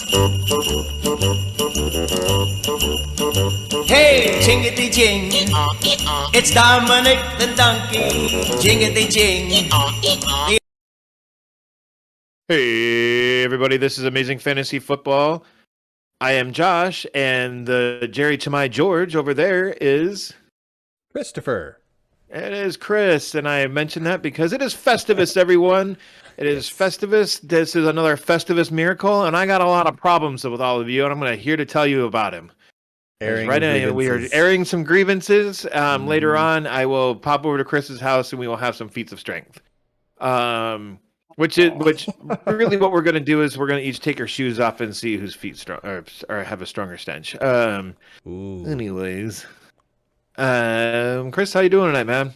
Hey, jingity jing, it's Dominic the donkey, jingity jing. Hey, everybody, this is Amazing Fantasy Football. I am Josh, and the Jerry to my George over there is... Christopher. It is Chris, and I mentioned that because it is Festivus, everyone. It is Festivus. This is another Festivus miracle, and I got a lot of problems with all of you, and I'm here to tell you about him. We are airing some grievances. Later on, I will pop over to Chris's house, and we will have some feats of strength. Which really what we're going to do is we're going to each take our shoes off and see whose feet strong or have a stronger stench. Anyways, Chris, how you doing tonight, man?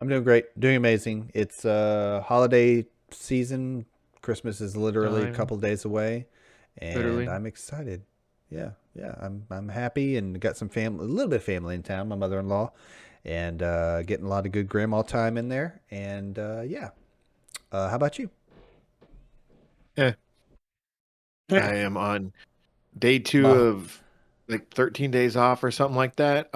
I'm doing great, doing amazing. It's holiday season. Christmas is literally a couple days away, and I'm excited. Yeah, I'm happy and got some family, a little bit of family in town. My mother-in-law, and getting a lot of good grandma time in there, and yeah. How about you? Yeah. I am on day 2 of like 13 days off or something like that.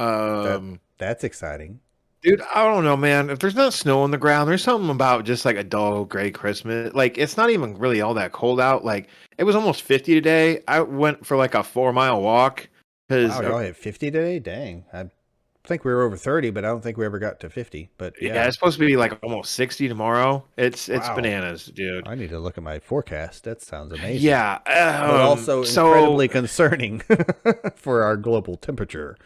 That's exciting. Dude, I don't know, man. If there's not snow on the ground, there's something about just like a dull gray Christmas. Like, it's not even really all that cold out. Like, it was almost 50 today. I went for like a 4-mile walk. Wow, y'all hit 50 today? Dang. I think we were over 30, but I don't think we ever got to 50. But yeah, it's supposed to be like almost 60 tomorrow. It's bananas, dude. I need to look at my forecast. That sounds amazing. Yeah, but also incredibly concerning for our global temperature.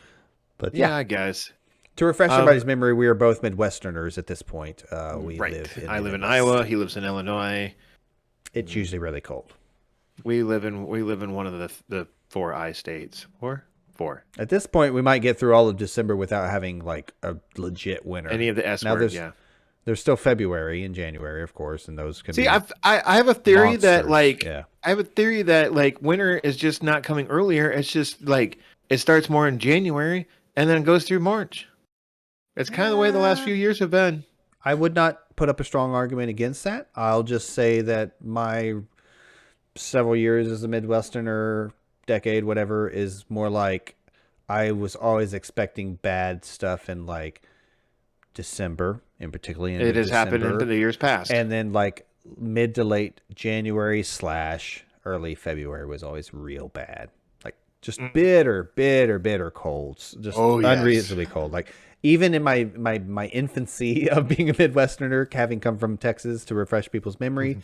But yeah, I guess to refresh everybody's memory, we are both Midwesterners at this point. I live in Iowa. He lives in Illinois. It's usually really cold. We live in one of the 4 I states. Four. At this point, we might get through all of December without having like a legit winter. Any of the S words, yeah. There's still February and January, of course, and those can be. I have a theory that monsters. Winter is just not coming earlier. It's just like it starts more in January and then it goes through March. It's kind of the way the last few years have been. I would not put up a strong argument against that. I'll just say that my several years as a Midwesterner, decade, whatever, is more like I was always expecting bad stuff in like December, in particularly. It has happened in the years past, and then like mid to late January / early February was always real bad, like just bitter colds, just unreasonably cold. Like even in my infancy of being a Midwesterner, having come from Texas, to refresh people's memory,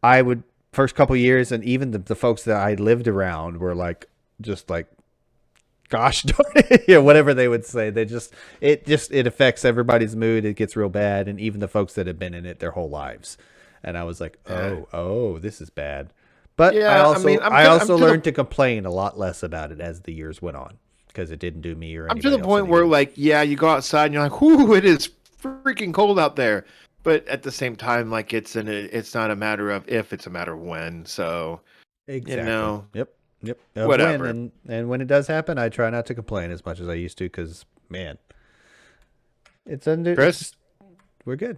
I would. First couple years, and even the folks that I lived around were like, just like, gosh darn it, yeah, whatever they would say. It affects everybody's mood. It gets real bad, and even the folks that have been in it their whole lives. And I was like, oh, this is bad. But yeah, I also learned to complain a lot less about it as the years went on, because it didn't do me or anybody else. I'm to the point where like, yeah, you go outside and you're like, whoo, it is freaking cold out there. But at the same time, like it's not a matter of if, it's a matter of when. So, exactly. You know, yep. Whatever. And when it does happen, I try not to complain as much as I used to, because man, Chris, we're good.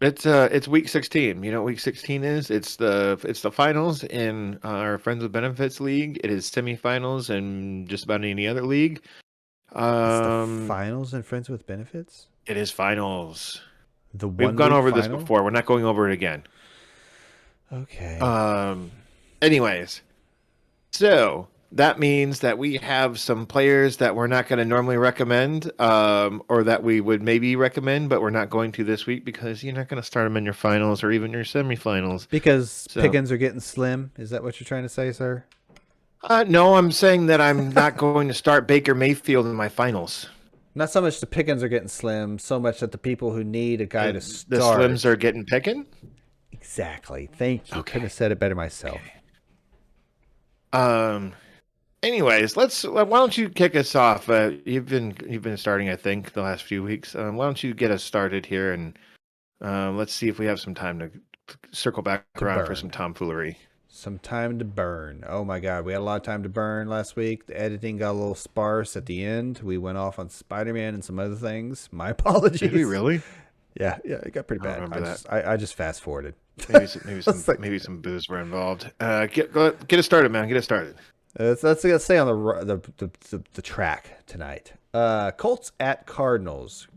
It's week 16. You know what week 16 is? It's the finals in our Friends with Benefits league. It is semifinals in just about any other league. It's the finals in Friends with Benefits. It is finals. We've gone over final? this before. We're not going over it again. Okay. Anyways, so that means that we have some players that we're not going to normally recommend, or that we would maybe recommend, but we're not going to this week because you're not going to start them in your finals or even your semifinals. Because pickings are getting slim. Is that what you're trying to say, sir? No, I'm saying that I'm not going to start Baker Mayfield in my finals. Not so much the pickings are getting slim, so much that the people who need a guy to start. The slims are getting picking? Exactly. Thank you. Okay. Couldn't have said it better myself. Anyways, why don't you kick us off? You've been starting, I think, the last few weeks. Why don't you get us started here, and let's see if we have some time to circle back around for some tomfoolery. Some time to burn. Oh my God, we had a lot of time to burn last week. The editing got a little sparse at the end. We went off on Spider-Man and some other things. My apologies. Did we really? Yeah, it got pretty I bad. remember that. I just fast forwarded. Maybe some booze were involved. Get it started, man. Get it started. Let's stay on the track tonight. Colts at Cardinals.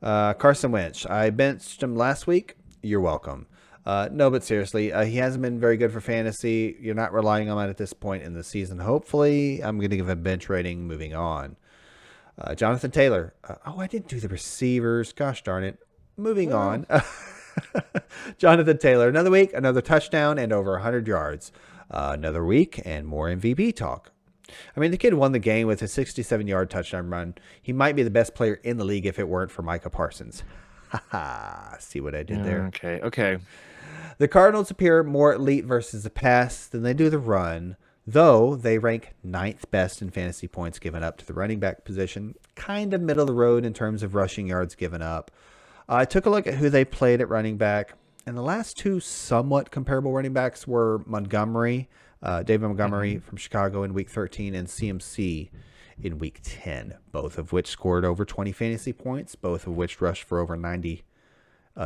Carson Wentz. I benched him last week. You're welcome. No, but seriously, he hasn't been very good for fantasy. You're not relying on him at this point in the season. Hopefully, I'm going to give him a bench rating moving on. Jonathan Taylor. I didn't do the receivers. Gosh darn it. Moving on. Jonathan Taylor. Another week, another touchdown, and over 100 yards. Another week, and more MVP talk. I mean, the kid won the game with a 67-yard touchdown run. He might be the best player in the league if it weren't for Micah Parsons. See what I did there? Okay. The Cardinals appear more elite versus the pass than they do the run, though they rank 9th best in fantasy points given up to the running back position. Kind of middle of the road in terms of rushing yards given up. I took a look at who they played at running back, and the last two somewhat comparable running backs were David Montgomery from Chicago in Week 13 and CMC in Week 10, both of which scored over 20 fantasy points, both of which rushed for over 90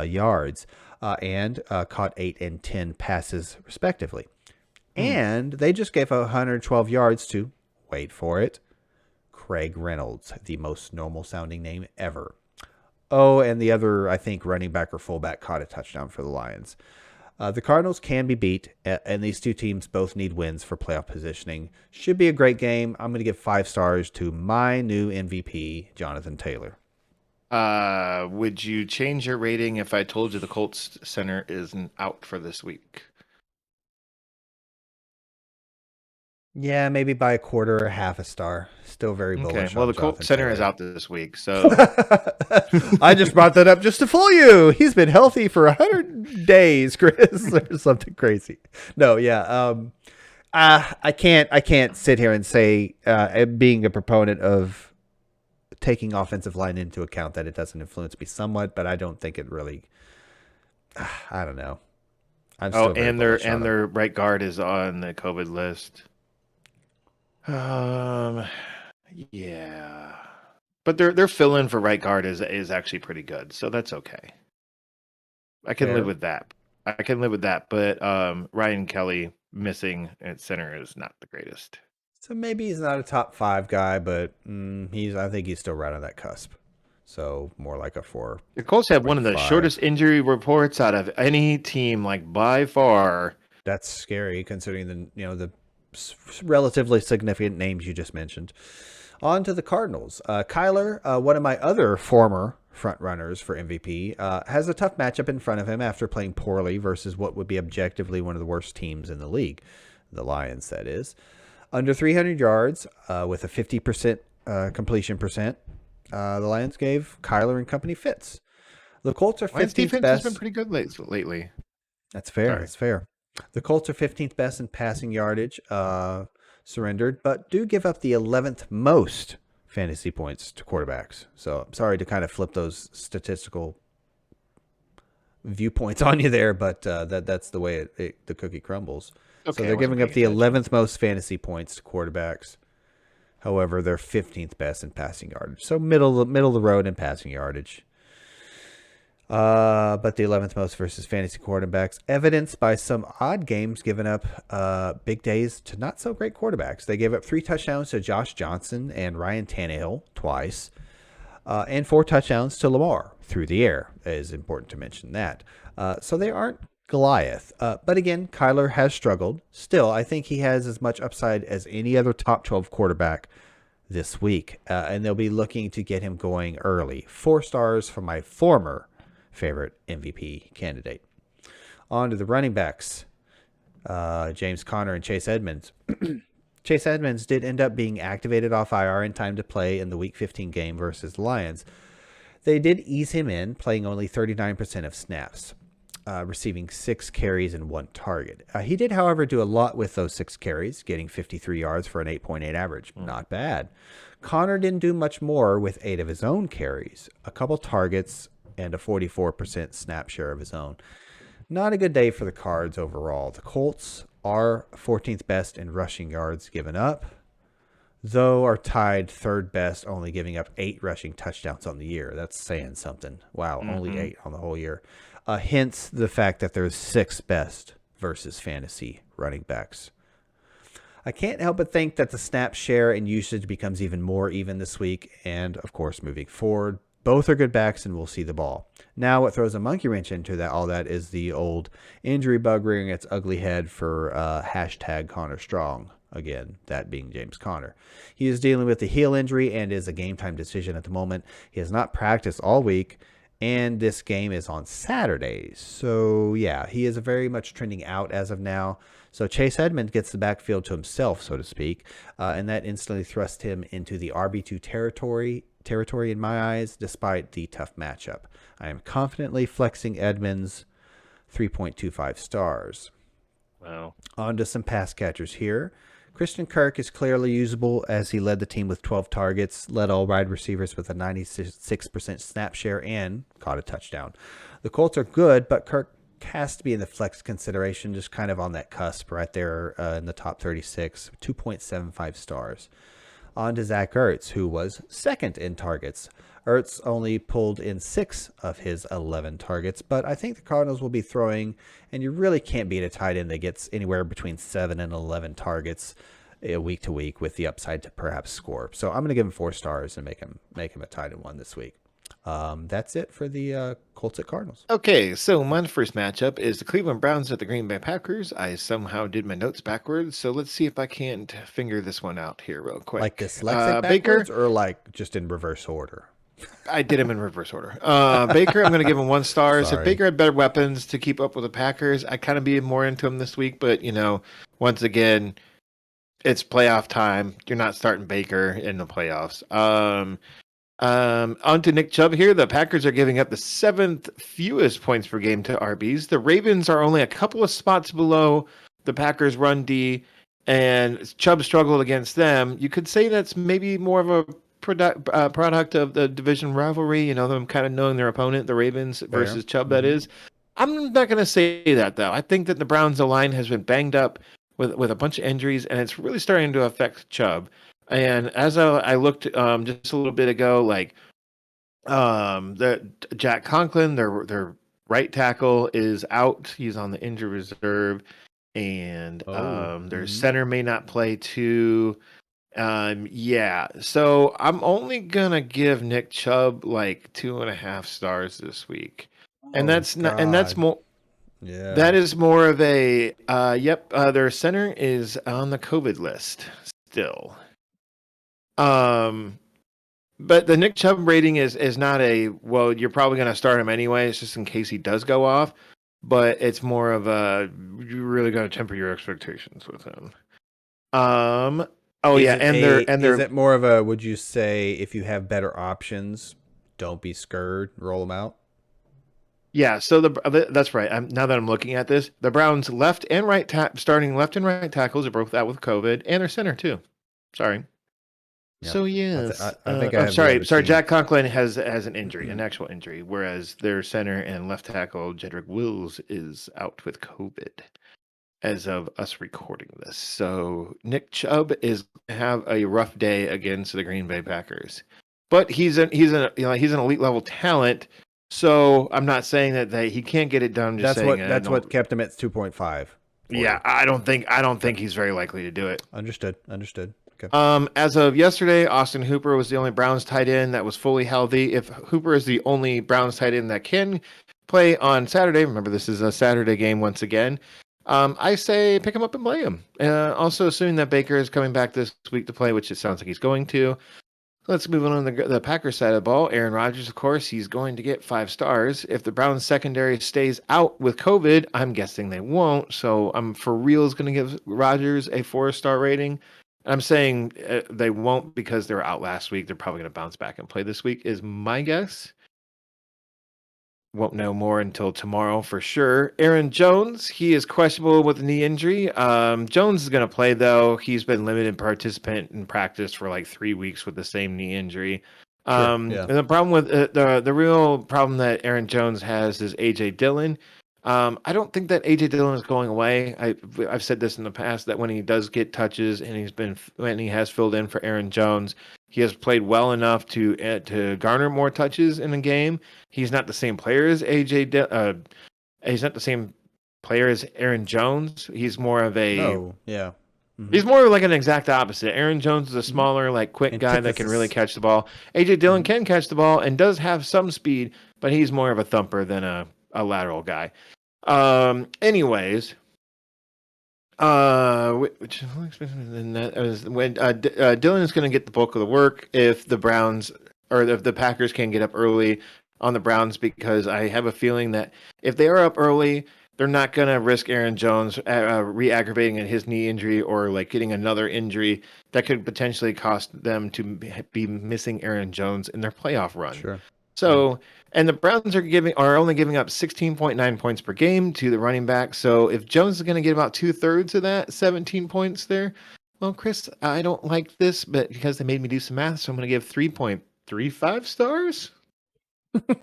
yards, and caught 8 and 10 passes, respectively. And they just gave 112 yards to, wait for it, Craig Reynolds, the most normal-sounding name ever. Oh, and the other, I think, running back or fullback caught a touchdown for the Lions. The Cardinals can be beat, and these two teams both need wins for playoff positioning. Should be a great game. I'm going to give 5 stars to my new MVP, Jonathan Taylor. Would you change your rating if I told you the Colts center isn't out for this week? Yeah, maybe by a quarter or half a star. Still very bullish. Okay. Well, the Colts center is out this week, so I just brought that up just to fool you. He's been healthy for 100 days, Chris, or something crazy. No, yeah. I can't sit here and say, being a proponent of taking offensive line into account, that it doesn't influence me somewhat, but I don't think it really. I don't know. and their right guard is on the COVID list. Yeah, but their fill-in for right guard is actually pretty good, so that's okay. I can live with that. But Ryan Kelly missing at center is not the greatest. So maybe he's not a top 5 guy, but I think he's still right on that cusp. So more like a 4. The Colts have one of the shortest injury reports out of any team, like by far. That's scary considering the relatively significant names you just mentioned. On to the Cardinals. Kyler, one of my other former front runners for MVP, has a tough matchup in front of him after playing poorly versus what would be objectively one of the worst teams in the league. The Lions, that is. Under 300 yards with a 50% completion percent, the Lions gave Kyler and company fits. The Colts are 15th Lions defense best. has been pretty good lately. That's fair. That's fair. The Colts are 15th best in passing yardage surrendered, but do give up the 11th most fantasy points to quarterbacks. So I'm sorry to kind of flip those statistical viewpoints on you there, but that's the way the cookie crumbles. Okay, so they're giving up the 11th most fantasy points to quarterbacks. However, they're 15th best in passing yardage. So middle of the road in passing yardage. But the 11th most versus fantasy quarterbacks, evidenced by some odd games given up big days to not so great quarterbacks. They gave up 3 touchdowns to Josh Johnson and Ryan Tannehill twice, and 4 touchdowns to Lamar through the air. It is important to mention that. So they aren't Goliath. But again, Kyler has struggled. Still, I think he has as much upside as any other top 12 quarterback this week, and they'll be looking to get him going early. 4 stars from my former favorite MVP candidate. On to the running backs, James Conner and Chase Edmonds. Chase Edmonds did end up being activated off IR in time to play in the Week 15 game versus the Lions. They did ease him in, playing only 39% of snaps, receiving 6 carries and 1 target. He did, however, do a lot with those 6 carries, getting 53 yards for an 8.8 average. Not bad. Conner didn't do much more with 8 of his own carries, a couple targets, and a 44% snap share of his own. Not a good day for the Cards overall. The Colts are 14th best in rushing yards given up. though are tied third best, only giving up 8 rushing touchdowns on the year. That's saying something. Wow, only 8 on the whole year. Hence the fact that they're 6th best versus fantasy running backs. I can't help but think that the snap share and usage becomes even more even this week, and of course, moving forward. Both are good backs, and we'll see the ball. Now, what throws a monkey wrench into all that is the old injury bug rearing its ugly head for hashtag Connor Strong. Again, that being James Conner. He is dealing with a heel injury and is a game time decision at the moment. He has not practiced all week, and this game is on Saturdays. So, yeah, he is very much trending out as of now. So Chase Edmonds gets the backfield to himself, so to speak, and that instantly thrusts him into the RB2 territory in my eyes, despite the tough matchup. I am confidently flexing Edmonds 3.25 stars. Wow. On to some pass catchers here. Christian Kirk is clearly usable as he led the team with 12 targets, led all wide receivers with a 96% snap share, and caught a touchdown. The Colts are good, but Kirk has to be in the flex consideration, just kind of on that cusp right there in the top 36, 2.75 stars. On to Zach Ertz, who was second in targets. Ertz only pulled in 6 of his 11 targets, but I think the Cardinals will be throwing, and you really can't beat a tight end that gets anywhere between 7 and 11 targets week to week with the upside to perhaps score. So I'm going to give him 4 stars and make him a tight end 1 this week. That's it for the Colts at Cardinals. Okay, so my first matchup is the Cleveland Browns at the Green Bay Packers. I somehow did my notes backwards, so let's see if I can't figure this one out here real quick. Like dyslexic backwards, or like just in reverse order? I did him in reverse order. Baker, I'm going to give him 1 star. So if Baker had better weapons to keep up with the Packers, I kind of be more into him this week. But, once again, it's playoff time. You're not starting Baker in the playoffs. On to Nick Chubb here. The Packers are giving up the 7th fewest points per game to RBs. The Ravens are only a couple of spots below the Packers' run D, and Chubb struggled against them. You could say that's maybe more of a product of the division rivalry, them kind of knowing their opponent, the Ravens versus Chubb, that is. I'm not going to say that, though. I think that the Browns' line has been banged up with a bunch of injuries, and it's really starting to affect Chubb. And as I looked just a little bit ago, the Jack Conklin, their right tackle, is out. He's on the injured reserve, and their center may not play too. So I'm only gonna give Nick Chubb 2.5 stars this week, and that's more. Yeah, that is more of a their center is on the COVID list still. But the Nick Chubb rating is not you're probably gonna start him anyway. It's just in case he does go off, but it's more of you really gotta temper your expectations with him. Is it more of a, would you say, if you have better options, don't be scared, roll them out? Yeah, so that's right. Now that I'm looking at this, the Browns starting left and right tackles are both out with COVID, and their center too. Sorry. Yep. So yes, I think I'm sorry. Jack Conklin has an injury, an actual injury, whereas their center and left tackle Jedrick Wills is out with COVID as of us recording this. So Nick Chubb is have a rough day against the Green Bay Packers, but he's an elite level talent. So I'm not saying that he can't get it done. That's what kept him at 2.5. Yeah, I don't think he's very likely to do it. Understood. Okay. As of yesterday, Austin Hooper was the only Browns tight end that was fully healthy. If Hooper is the only Browns tight end that can play on Saturday, remember this is a Saturday game once again, I say pick him up and play him. Also, assuming that Baker is coming back this week to play, which it sounds like he's going to. Let's move on to the Packers side of the ball. Aaron Rodgers, of course, he's going to get 5 stars. If the Browns secondary stays out with COVID, I'm guessing they won't. So I'm for real going to give Rodgers a 4-star rating. I'm saying they won't because they were out last week. They're probably going to bounce back and play this week is my guess. Won't know more until tomorrow for sure. Aaron Jones, he is questionable with a knee injury. Jones is going to play, though. He's been limited participant in practice for 3 weeks with the same knee injury. And the problem with the real problem that Aaron Jones has is A.J. Dillon. I don't think that AJ Dillon is going away. I've said this in the past that when he does get touches and when he has filled in for Aaron Jones, he has played well enough to garner more touches in the game. He's not the same player as he's not the same player as Aaron Jones. He's more of a He's more like an exact opposite. Aaron Jones is a smaller, like quick guy that can really catch the ball. AJ Dillon can catch the ball and does have some speed, but he's more of a thumper than a lateral guy. Anyways, which when Dillon is going to get the bulk of the work if the Browns or if the Packers can get up early on the Browns, because I have a feeling that if they are up early, they're not going to risk Aaron Jones re-aggravating his knee injury or like getting another injury that could potentially cost them to be missing Aaron Jones in their playoff run. Sure. So, and the Browns are only giving up 16.9 points per game to the running back. So if Jones is going to get about 2/3 of that, 17 points there, well, Chris, I don't like this, but because they made me do some math, so I'm going to give 3.35 stars.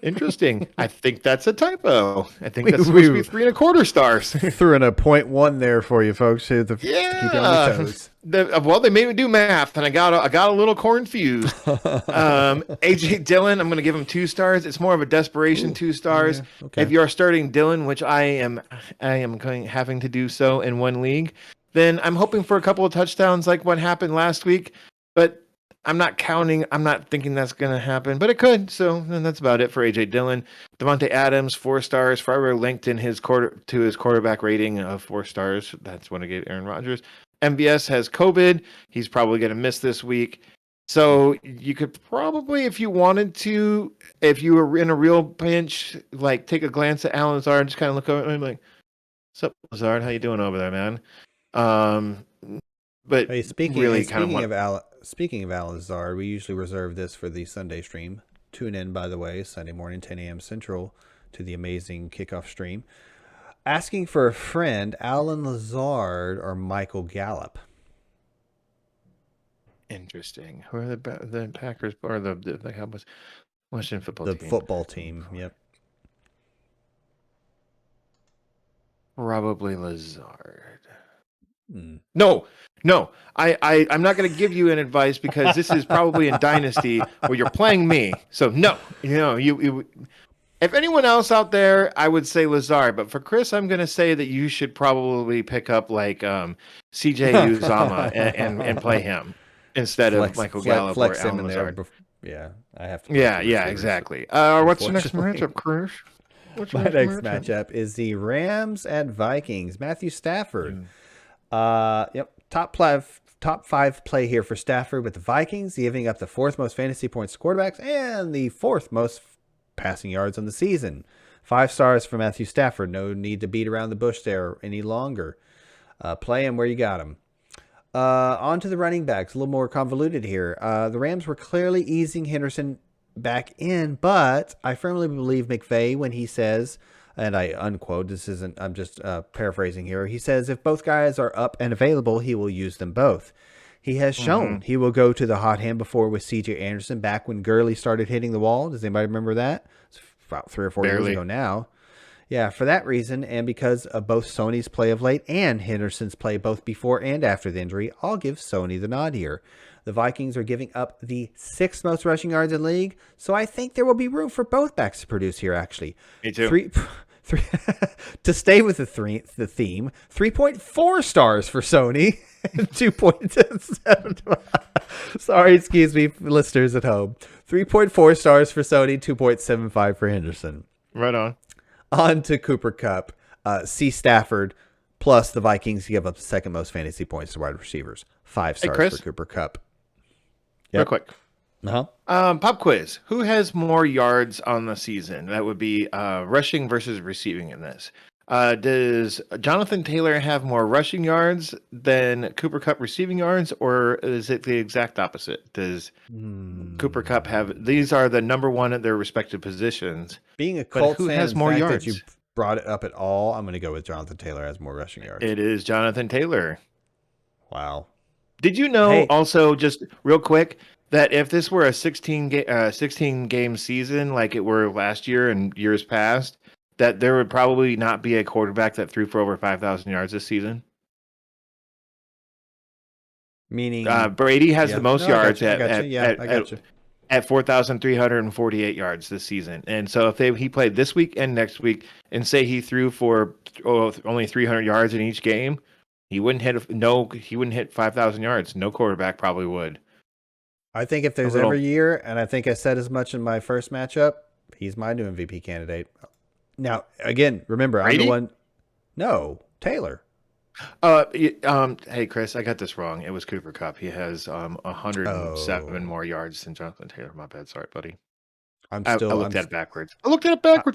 Interesting. I think that's a typo. I think that's supposed to be 3.25 stars. Threw in a 0.1 there for you folks to keep you on your toes. Well, they made me do math, and I got a little confused. AJ Dillon, I'm going to give him 2 stars. It's more of a desperation 2 stars. Yeah, okay. If you are starting Dillon, which I am having to do so in one league, then I'm hoping for a couple of touchdowns like what happened last week. But I'm not thinking that's going to happen, but it could. So that's about it for AJ Dillon. Devontae Adams, 4 stars. Forever linked in his quarterback rating of 4 stars. That's what I gave Aaron Rodgers. MVS has COVID. He's probably going to miss this week. So you could probably, if you wanted to, if you were in a real pinch, like take a glance at Alan Lazard, just kind of look over and be like, "What's up, Lazard? How you doing over there, man?" But hey, speaking of Al Lazard, we usually reserve this for the Sunday stream. Tune in, by the way, Sunday morning, 10 a.m. Central, to the amazing kickoff stream. Asking for a friend, Alan Lazard or Michael Gallup? Interesting. Who are the Packers or the Cowboys? Washington football team. The football team, yep. Probably Lazard. No. I'm not going to give you an advice because this is probably in Dynasty where you're playing me. So no, you. If anyone else out there, I would say Lazard, but for Chris, I'm going to say that you should probably pick up like CJ Uzomah and play him instead of Michael Gallup or Alan Lazard. Yeah, I have to. Yeah, exactly. What's the next matchup, Chris? My next matchup is the Rams at Vikings. Matthew Stafford. Yep. Top five play here for Stafford with the Vikings, giving up the 4th most fantasy points to quarterbacks and the 4th most passing yards on the season. 5 stars for Matthew Stafford. No need to beat around the bush there any longer. Play him where you got him. On to the running backs. A little more convoluted here. The Rams were clearly easing Henderson back in, but I firmly believe McVay when he says, and I unquote, I'm just paraphrasing here. He says, if both guys are up and available, he will use them both. He has shown he will go to the hot hand before with C.J. Anderson back when Gurley started hitting the wall. Does anybody remember that? It's about 3 or 4 years ago now. Yeah, for that reason, and because of both Sony's play of late and Henderson's play both before and after the injury, I'll give Sony the nod here. The Vikings are giving up the 6th most rushing yards in the league, so I think there will be room for both backs to produce here, actually. Me too. To stay with the theme, 3.4 stars for Sony, 2.7. Sorry, excuse me, listeners at home. 3.4 stars for Sony, 2.75 for Henderson. Right on. On to Cooper Kupp. C. Stafford, plus the Vikings give up the 2nd most fantasy points to wide receivers. 5 stars for Cooper Kupp. Yep. Real quick. Pop quiz. Who has more yards on the season? That would be rushing versus receiving in this. Does Jonathan Taylor have more rushing yards than Cooper Kupp receiving yards, or is it the exact opposite? Does Cooper Kupp have? These are the number one at their respective positions. Being a Colts fan, has more yards? That you brought it up at all, I'm going to go with Jonathan Taylor has more rushing yards. It is Jonathan Taylor. Wow. Did you know also, just real quick, that if this were a 16 game season like it were last year and years past, that there would probably not be a quarterback that threw for over 5,000 yards this season? Meaning, Brady has yeah. the most No, yards I got you. Yeah, I got you. at 4,348 yards this season. And so if he played this week and next week, and say he threw for only 300 yards in each game, he wouldn't hit 5,000 yards. No quarterback probably would. I think if there's every year, and I think I said as much in my first matchup, he's my new MVP candidate. Now, again, remember, Brady? I'm the one. No, Taylor. Hey Chris, I got this wrong. It was Cooper Kupp. He has 107 more yards than Jonathan Taylor. My bad. Sorry, buddy. I looked at it backwards.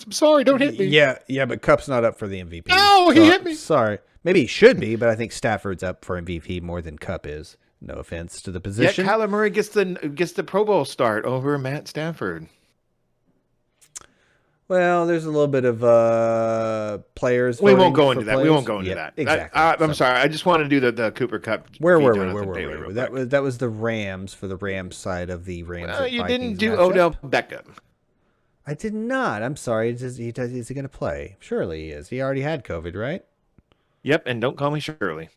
I'm sorry. Don't hit me. Yeah, but Kupp's not up for the MVP. No, he hit me. Sorry. Maybe he should be, but I think Stafford's up for MVP more than Kupp is. No offense to the position. Yeah, Kyler Murray gets the Pro Bowl start over Matt Stafford. Well, there's a little bit of players. We won't go into that. We won't go into that. Exactly. I'm sorry. I just want to do the Cooper Kupp. Where were we? That was the Rams for the Rams side of the Rams. You didn't do Odell Beckham. I did not. I'm sorry. Is he going to play? Surely he is. He already had COVID, right? Yep. And don't call me Shirley.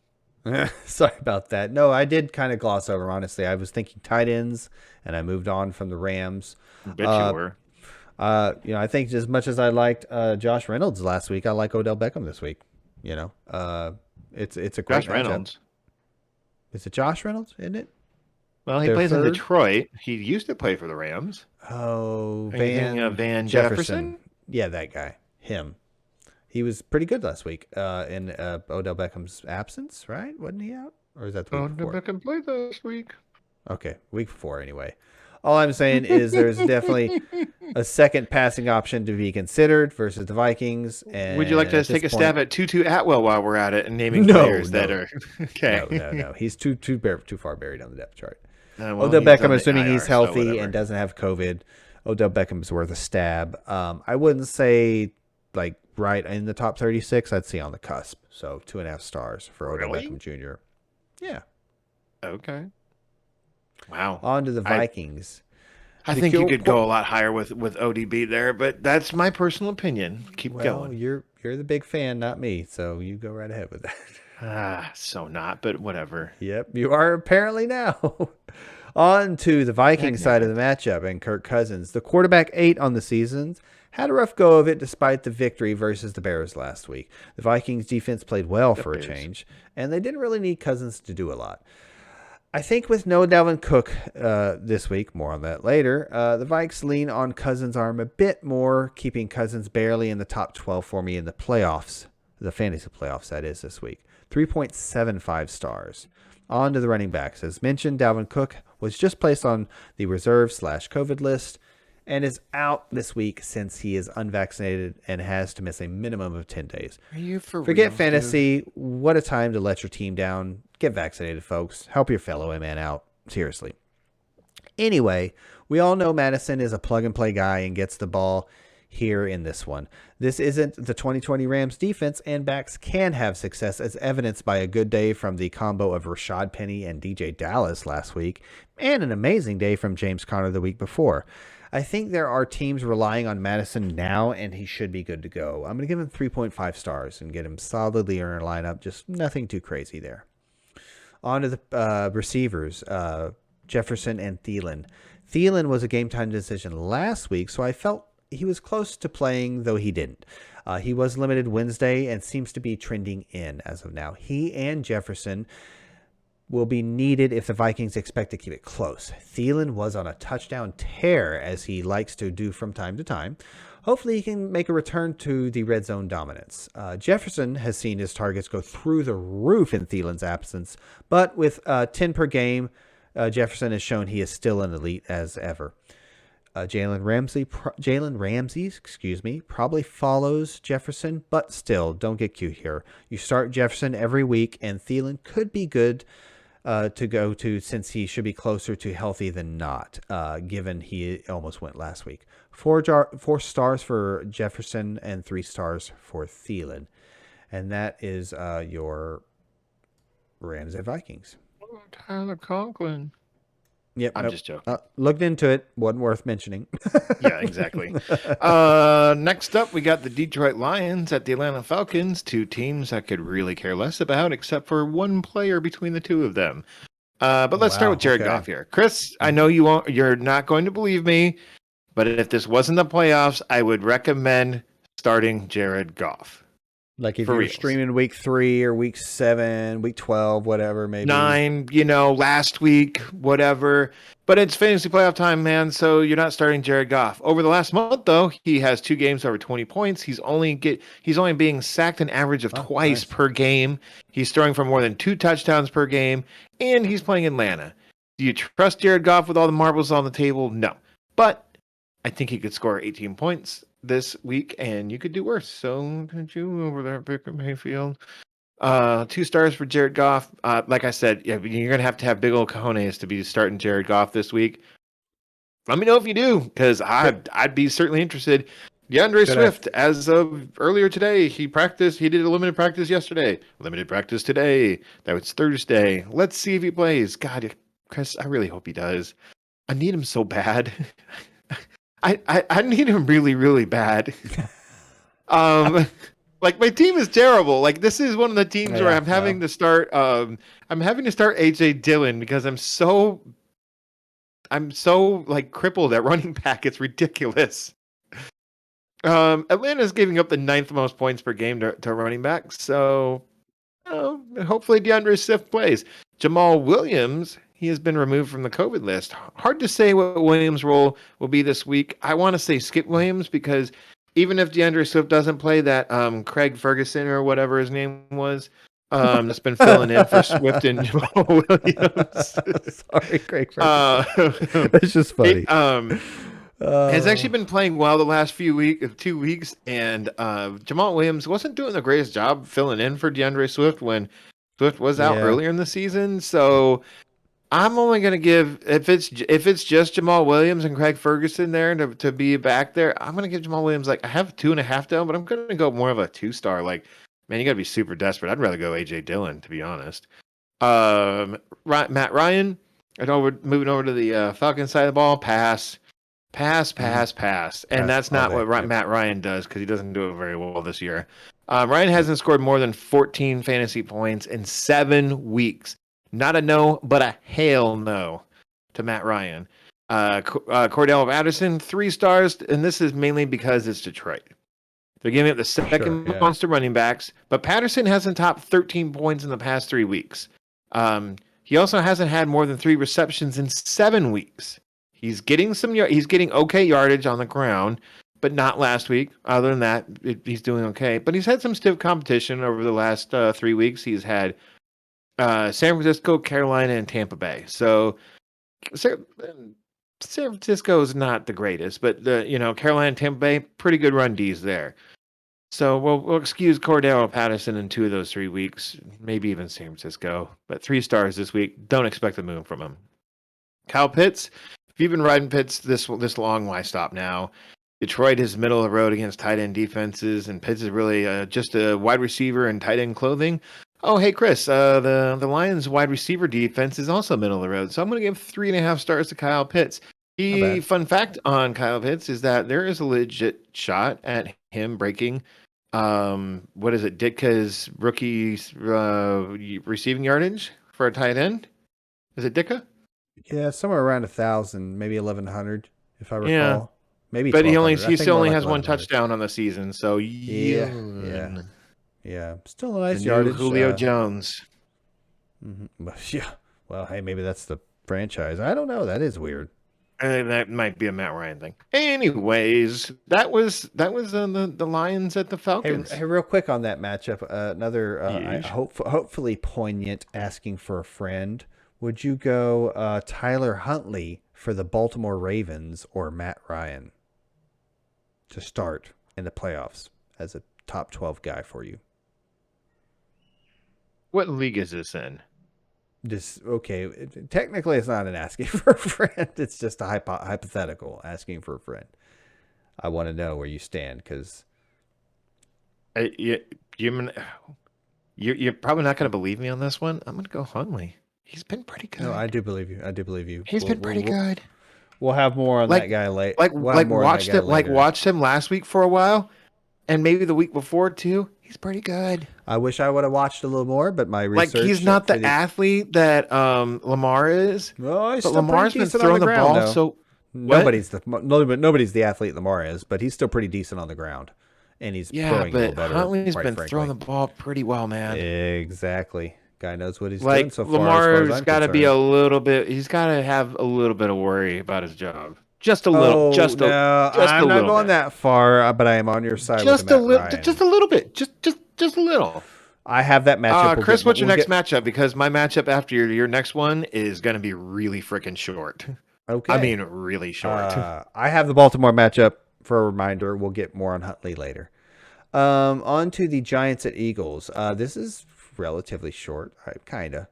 Sorry about that. No, I did kind of gloss over. Honestly, I was thinking tight ends, and I moved on from the Rams. I bet you were. I think as much as I liked Josh Reynolds last week, I like Odell Beckham this week. It's a great Josh Reynolds. Is it Josh Reynolds? Isn't it? Well, he plays in Detroit. He used to play for the Rams. Oh, Van Jefferson. Yeah, that guy. Him. He was pretty good last week in Odell Beckham's absence, right? Wasn't he out? Or is that the week before? Odell Beckham played this week. Okay, week before anyway. All I'm saying is there's definitely a second passing option to be considered versus the Vikings. And would you like to take a stab at Tutu Atwell while we're at it and naming players that are okay? No. He's too far buried on the depth chart. Well, Odell Beckham, assuming he's healthy and doesn't have COVID, Odell Beckham's worth a stab. I wouldn't say like right in the top 36. I'd say on the cusp. So 2.5 stars for Odell Beckham Jr. Yeah. Okay. Wow. On to the Vikings. I think you could go a lot higher with ODB there, but that's my personal opinion. Keep going. You're the big fan, not me, so you go right ahead with that. So not, but whatever. Yep, you are apparently now. On to the Vikings side of the matchup and Kirk Cousins. The quarterback 8 on the season had a rough go of it despite the victory versus the Bears last week. The Vikings defense played well for a change, and they didn't really need Cousins to do a lot. I think with no Dalvin Cook this week, more on that later, the Vikes lean on Cousins' arm a bit more, keeping Cousins barely in the top 12 for me in the playoffs, the fantasy playoffs, that is, this week. 3.75 stars. On to the running backs. As mentioned, Dalvin Cook was just placed on the reserve/COVID list and is out this week since he is unvaccinated and has to miss a minimum of 10 days. Are you Forget fantasy. Dude? What a time to let your team down. Get vaccinated, folks. Help your fellow man out. Seriously. Anyway, we all know Madison is a plug-and-play guy and gets the ball here in this one. This isn't the 2020 Rams defense, and backs can have success as evidenced by a good day from the combo of Rashad Penny and DJ Dallas last week, and an amazing day from James Conner the week before. I think there are teams relying on Madison now, and he should be good to go. I'm going to give him 3.5 stars and get him solidly in our lineup. Just nothing too crazy there. On to the receivers, Jefferson and Thielen. Thielen was a game-time decision last week, so I felt he was close to playing, though he didn't. He was limited Wednesday and seems to be trending in as of now. He and Jefferson will be needed if the Vikings expect to keep it close. Thielen was on a touchdown tear, as he likes to do from time to time. Hopefully he can make a return to the red zone dominance. Jefferson has seen his targets go through the roof in Thielen's absence, but with 10 per game, Jefferson has shown he is still an elite as ever. Jalen Ramsey, probably follows Jefferson, but still, don't get cute here. You start Jefferson every week, and Thielen could be good to go to since he should be closer to healthy than not, given he almost went last week. 4 stars for Jefferson and 3 stars for Thielen. And that is your Rams and Vikings. Tyler Conklin. Yep. I'm Nope. just joking. Looked into it. Wasn't worth mentioning. Yeah, exactly. Next up, we got the Detroit Lions at the Atlanta Falcons, two teams I could really care less about, except for one player between the two of them. But let's start Wow. with Jared Okay. Goff here. Chris, I know you're not going to believe me, but if this wasn't the playoffs, I would recommend starting Jared Goff. Like if For you're reals. streaming week 3 or week 7, week 12, whatever, maybe 9, last week, whatever. But it's fantasy playoff time, man. So you're not starting Jared Goff. Over the last month, though, he has 2 games over 20 points. He's only being sacked an average of twice per game. He's throwing for more than 2 touchdowns per game, and he's playing Atlanta. Do you trust Jared Goff with all the marbles on the table? No. But I think he could score 18 points this week, and you could do worse. So could you over there, Baker Mayfield? 2 stars for Jared Goff. Like I said, you're going to have big old cojones to be starting Jared Goff this week. Let me know if you do, because I'd be certainly interested. DeAndre Swift, as of earlier today, he did a limited practice yesterday. Limited practice today. That was Thursday. Let's see if he plays. God, Chris, I really hope he does. I need him so bad. I need him really, really bad. Like my team is terrible. Like this is one of the teams where I'm having to start. I'm having to start AJ Dillon because I'm so like crippled at running back. It's ridiculous. Atlanta's giving up the 9th most points per game to running back. So hopefully DeAndre Swift plays. Jamal Williams, he has been removed from the COVID list. Hard to say what Williams' role will be this week. I want to say Skip Williams because even if DeAndre Swift doesn't play, that Craig Ferguson or whatever his name was, that's been filling in for Swift and Jamal Williams. Sorry, Craig Ferguson. It's just funny. Has actually been playing well the last 2 weeks, and Jamal Williams wasn't doing the greatest job filling in for DeAndre Swift when Swift was out earlier in the season. So I'm only going to give, if it's just Jamal Williams and Craig Ferguson there to be back there, I'm going to give Jamal Williams, like, I have 2.5 down, but I'm going to go more of a 2-star. Like, man, you got to be super desperate. I'd rather go AJ Dillon, to be honest. Matt Ryan, I know we're moving over to the Falcons side of the ball. Pass. And that's not what Matt Ryan does because he doesn't do it very well this year. Ryan hasn't scored more than 14 fantasy points in 7 weeks. Not a no, but a hell no to Matt Ryan. Cordell Patterson, 3 stars, and this is mainly because it's Detroit. They're giving up the second monster running backs, but Patterson hasn't topped 13 points in the past 3 weeks. He also hasn't had more than 3 receptions in 7 weeks. He's getting okay yardage on the ground, but not last week. Other than that, he's doing okay. But he's had some stiff competition over the last 3 weeks. He's had San Francisco, Carolina, and Tampa Bay. So San Francisco is not the greatest, but Carolina and Tampa Bay, pretty good run Ds there. So we'll excuse Cordell Patterson in 2 of those 3 weeks, maybe even San Francisco. But 3 stars this week. Don't expect a move from him. Kyle Pitts. If you've been riding Pitts this long, why stop now? Detroit is middle of the road against tight end defenses, and Pitts is really just a wide receiver in tight end clothing. Oh, hey, Chris, the Lions wide receiver defense is also middle of the road, so I'm going to give 3.5 stars to Kyle Pitts. Fun fact on Kyle Pitts is that there is a legit shot at him breaking, Ditka's rookie receiving yardage for a tight end? Is it Ditka? Yeah, somewhere around 1,000, maybe 1,100, if I recall. Yeah. Maybe, but he still only has 1 touchdown on the season. So yeah, still a nice yardage. Julio Jones. Mm-hmm. Yeah. Well, hey, maybe that's the franchise. I don't know. That is weird. That might be a Matt Ryan thing. Anyways, that was the Lions at the Falcons. Hey, real quick on that matchup, another hopefully poignant asking for a friend. Would you go Tyler Huntley for the Baltimore Ravens or Matt Ryan to start in the playoffs as a top 12 guy for you? What league is this in? Technically, it's not an asking for a friend. It's just a hypothetical asking for a friend. I want to know where you stand because you're probably not going to believe me on this one. I'm going to go Huntley. He's been pretty good. No, I do believe you. He's been pretty good. We'll have more on that guy later. Watched him last week for a while, and maybe the week before too. He's pretty good. I wish I would have watched a little more, but my research he's not the athlete that Lamar is. Well, but Lamar's been throwing the ball, though. so nobody's the athlete Lamar is, but he's still pretty decent on the ground, and he's throwing a little better. Huntley's been throwing the ball pretty well, man. Exactly. Guy knows what he's doing so far. Lamar's got to be a little bit. He's got to have a little bit of worry about his job. Just a little. I'm not going that far, but I am on your side. Just a little bit. Just a little. I have that matchup. Chris, what's your next matchup? Because my matchup after your next one is going to be really freaking short. Okay. I mean, really short. I have the Baltimore matchup. For a reminder, we'll get more on Huntley later. On to the Giants at Eagles. This is relatively short, kind of.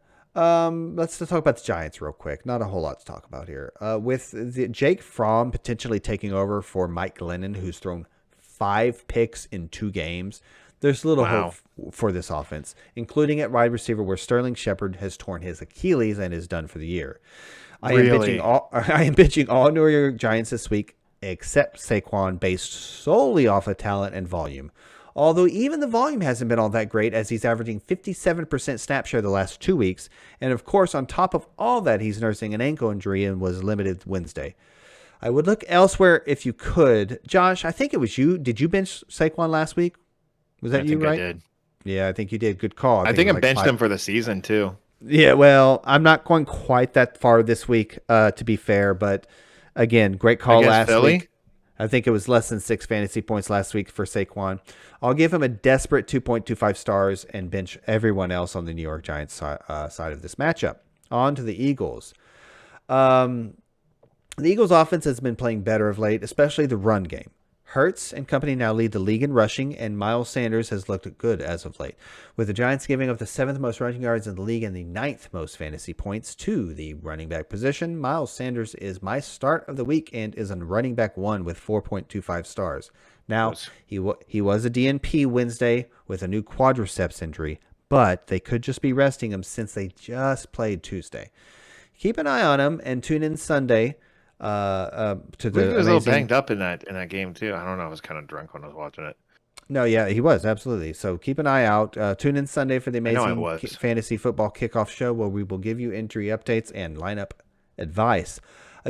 Let's talk about the Giants real quick. Not a whole lot to talk about here. With Jake Fromm potentially taking over for Mike Glennon, who's thrown 5 picks in 2 games, there's little hope for this offense, including at wide receiver where Sterling Shepard has torn his Achilles and is done for the year. I am bitching all New York Giants this week, except Saquon, based solely off of talent and volume. Although even the volume hasn't been all that great, as he's averaging 57% snap share the last 2 weeks. And of course, on top of all that, he's nursing an ankle injury and was limited Wednesday. I would look elsewhere if you could. Josh, I think it was you. Did you bench Saquon last week? Was that you, right? I did. Yeah, I think you did. Good call. I think I benched him for the season, too. Yeah, well, I'm not going quite that far this week, to be fair. But again, great call last week. I think it was less than 6 fantasy points last week for Saquon. I'll give him a desperate 2.25 stars and bench everyone else on the New York Giants side of this matchup. On to the Eagles. The Eagles offense has been playing better of late, especially the run game. Hurts and company now lead the league in rushing, and Miles Sanders has looked good as of late, with the Giants giving up the 7th most rushing yards in the league and the 9th most fantasy points to the running back position. Miles Sanders is my start of the week and is on running back 1 with 4.25 stars. Now, he was a DNP Wednesday with a new quadriceps injury, but they could just be resting him since they just played Tuesday. Keep an eye on him and tune in Sunday. He was a little banged up in that game too. I don't know. I was kind of drunk when I was watching it. No, yeah, he was absolutely. So keep an eye out. Tune in Sunday for the amazing fantasy football kickoff show, where we will give you injury updates and lineup advice.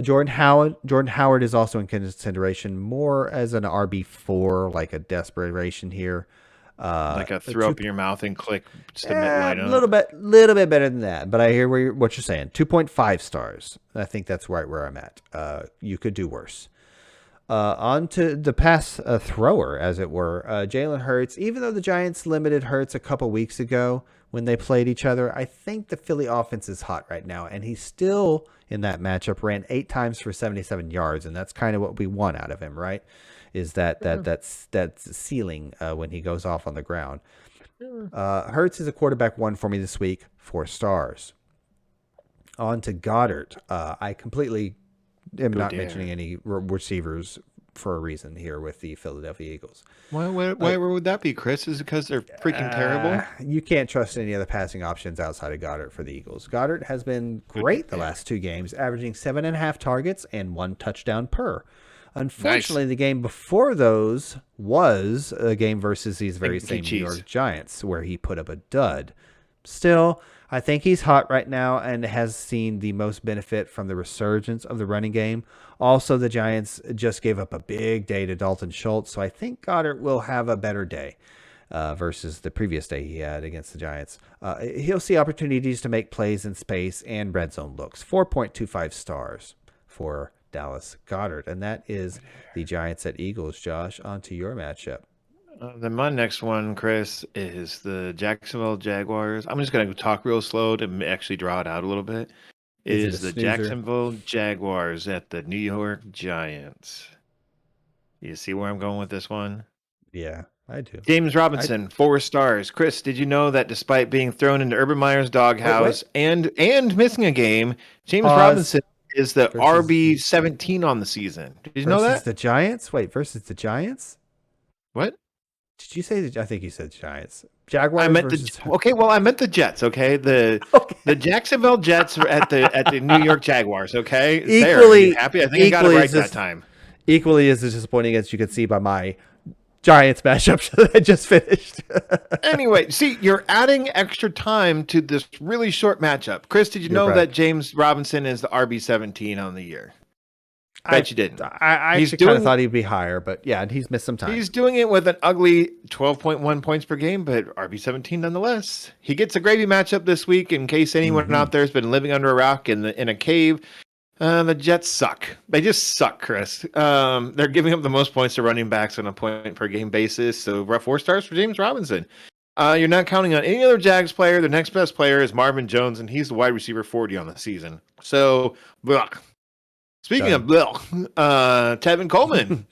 Jordan Howard is also in consideration, more as an RB4, like a desperation here. Like a throw up in your mouth and click submit lineup. A little bit better than that, but I hear what you're saying. 2.5 stars. I think that's right where I'm at. You could do worse. On to the pass thrower, as it were. Jalen Hurts. Even though the Giants limited Hurts a couple weeks ago when they played each other, I think the Philly offense is hot right now, and he still in that matchup ran 8 times for 77 yards, and that's kind of what we want out of him, right? Is that's ceiling when he goes off on the ground. Hurts is a quarterback 1 for me this week, 4 stars. On to Goddard. I completely am not mentioning any receivers for a reason here with the Philadelphia Eagles. Why would that be, Chris? Is it because they're freaking terrible? You can't trust any other passing options outside of Goddard for the Eagles. Goddard has been great the last 2 games, averaging 7.5 targets and 1 touchdown per. Unfortunately, the game before those was a game versus these very same New York Giants, where he put up a dud. Still, I think he's hot right now and has seen the most benefit from the resurgence of the running game. Also, the Giants just gave up a big day to Dalton Schultz, so I think Goddard will have a better day versus the previous day he had against the Giants. He'll see opportunities to make plays in space and red zone looks. 4.25 stars for Dallas Goddard. And that is the Giants at Eagles. Josh, on to your matchup. Then my next one, Chris, is the Jacksonville Jaguars. I'm just going to talk real slow to actually draw it out a little bit. It is the Jacksonville Jaguars at the New York Giants. You see where I'm going with this one? Yeah, I do. James Robinson, 4 stars. Chris, did you know that despite being thrown into Urban Meyer's doghouse and missing a game, James Robinson is the RB17 on the season? Did you know that? Versus the Giants? Wait, versus the Giants? What? Did you say? I think you said Giants. Jaguars. I meant I meant the Jets. Okay, the Jacksonville Jets are at the New York Jaguars. Okay, equally happy. I think I got it right that time. Equally as disappointing as you can see by my Giants matchup that I just finished. Anyway, see, you're adding extra time to this really short matchup. Chris, did you know that James Robinson is the RB17 on the year? Bet you didn't. I actually kind of thought he'd be higher, but yeah, he's missed some time. He's doing it with an ugly 12.1 points per game, but RB17 nonetheless. He gets a gravy matchup this week in case anyone out there has been living under a rock in a cave. The Jets suck. They just suck, Chris. They're giving up the most points to running backs on a point per game basis. So rough 4 stars for James Robinson. You're not counting on any other Jags player. The next best player is Marvin Jones, and he's the wide receiver 40 on the season. So, blech. Speaking of Tevin Coleman.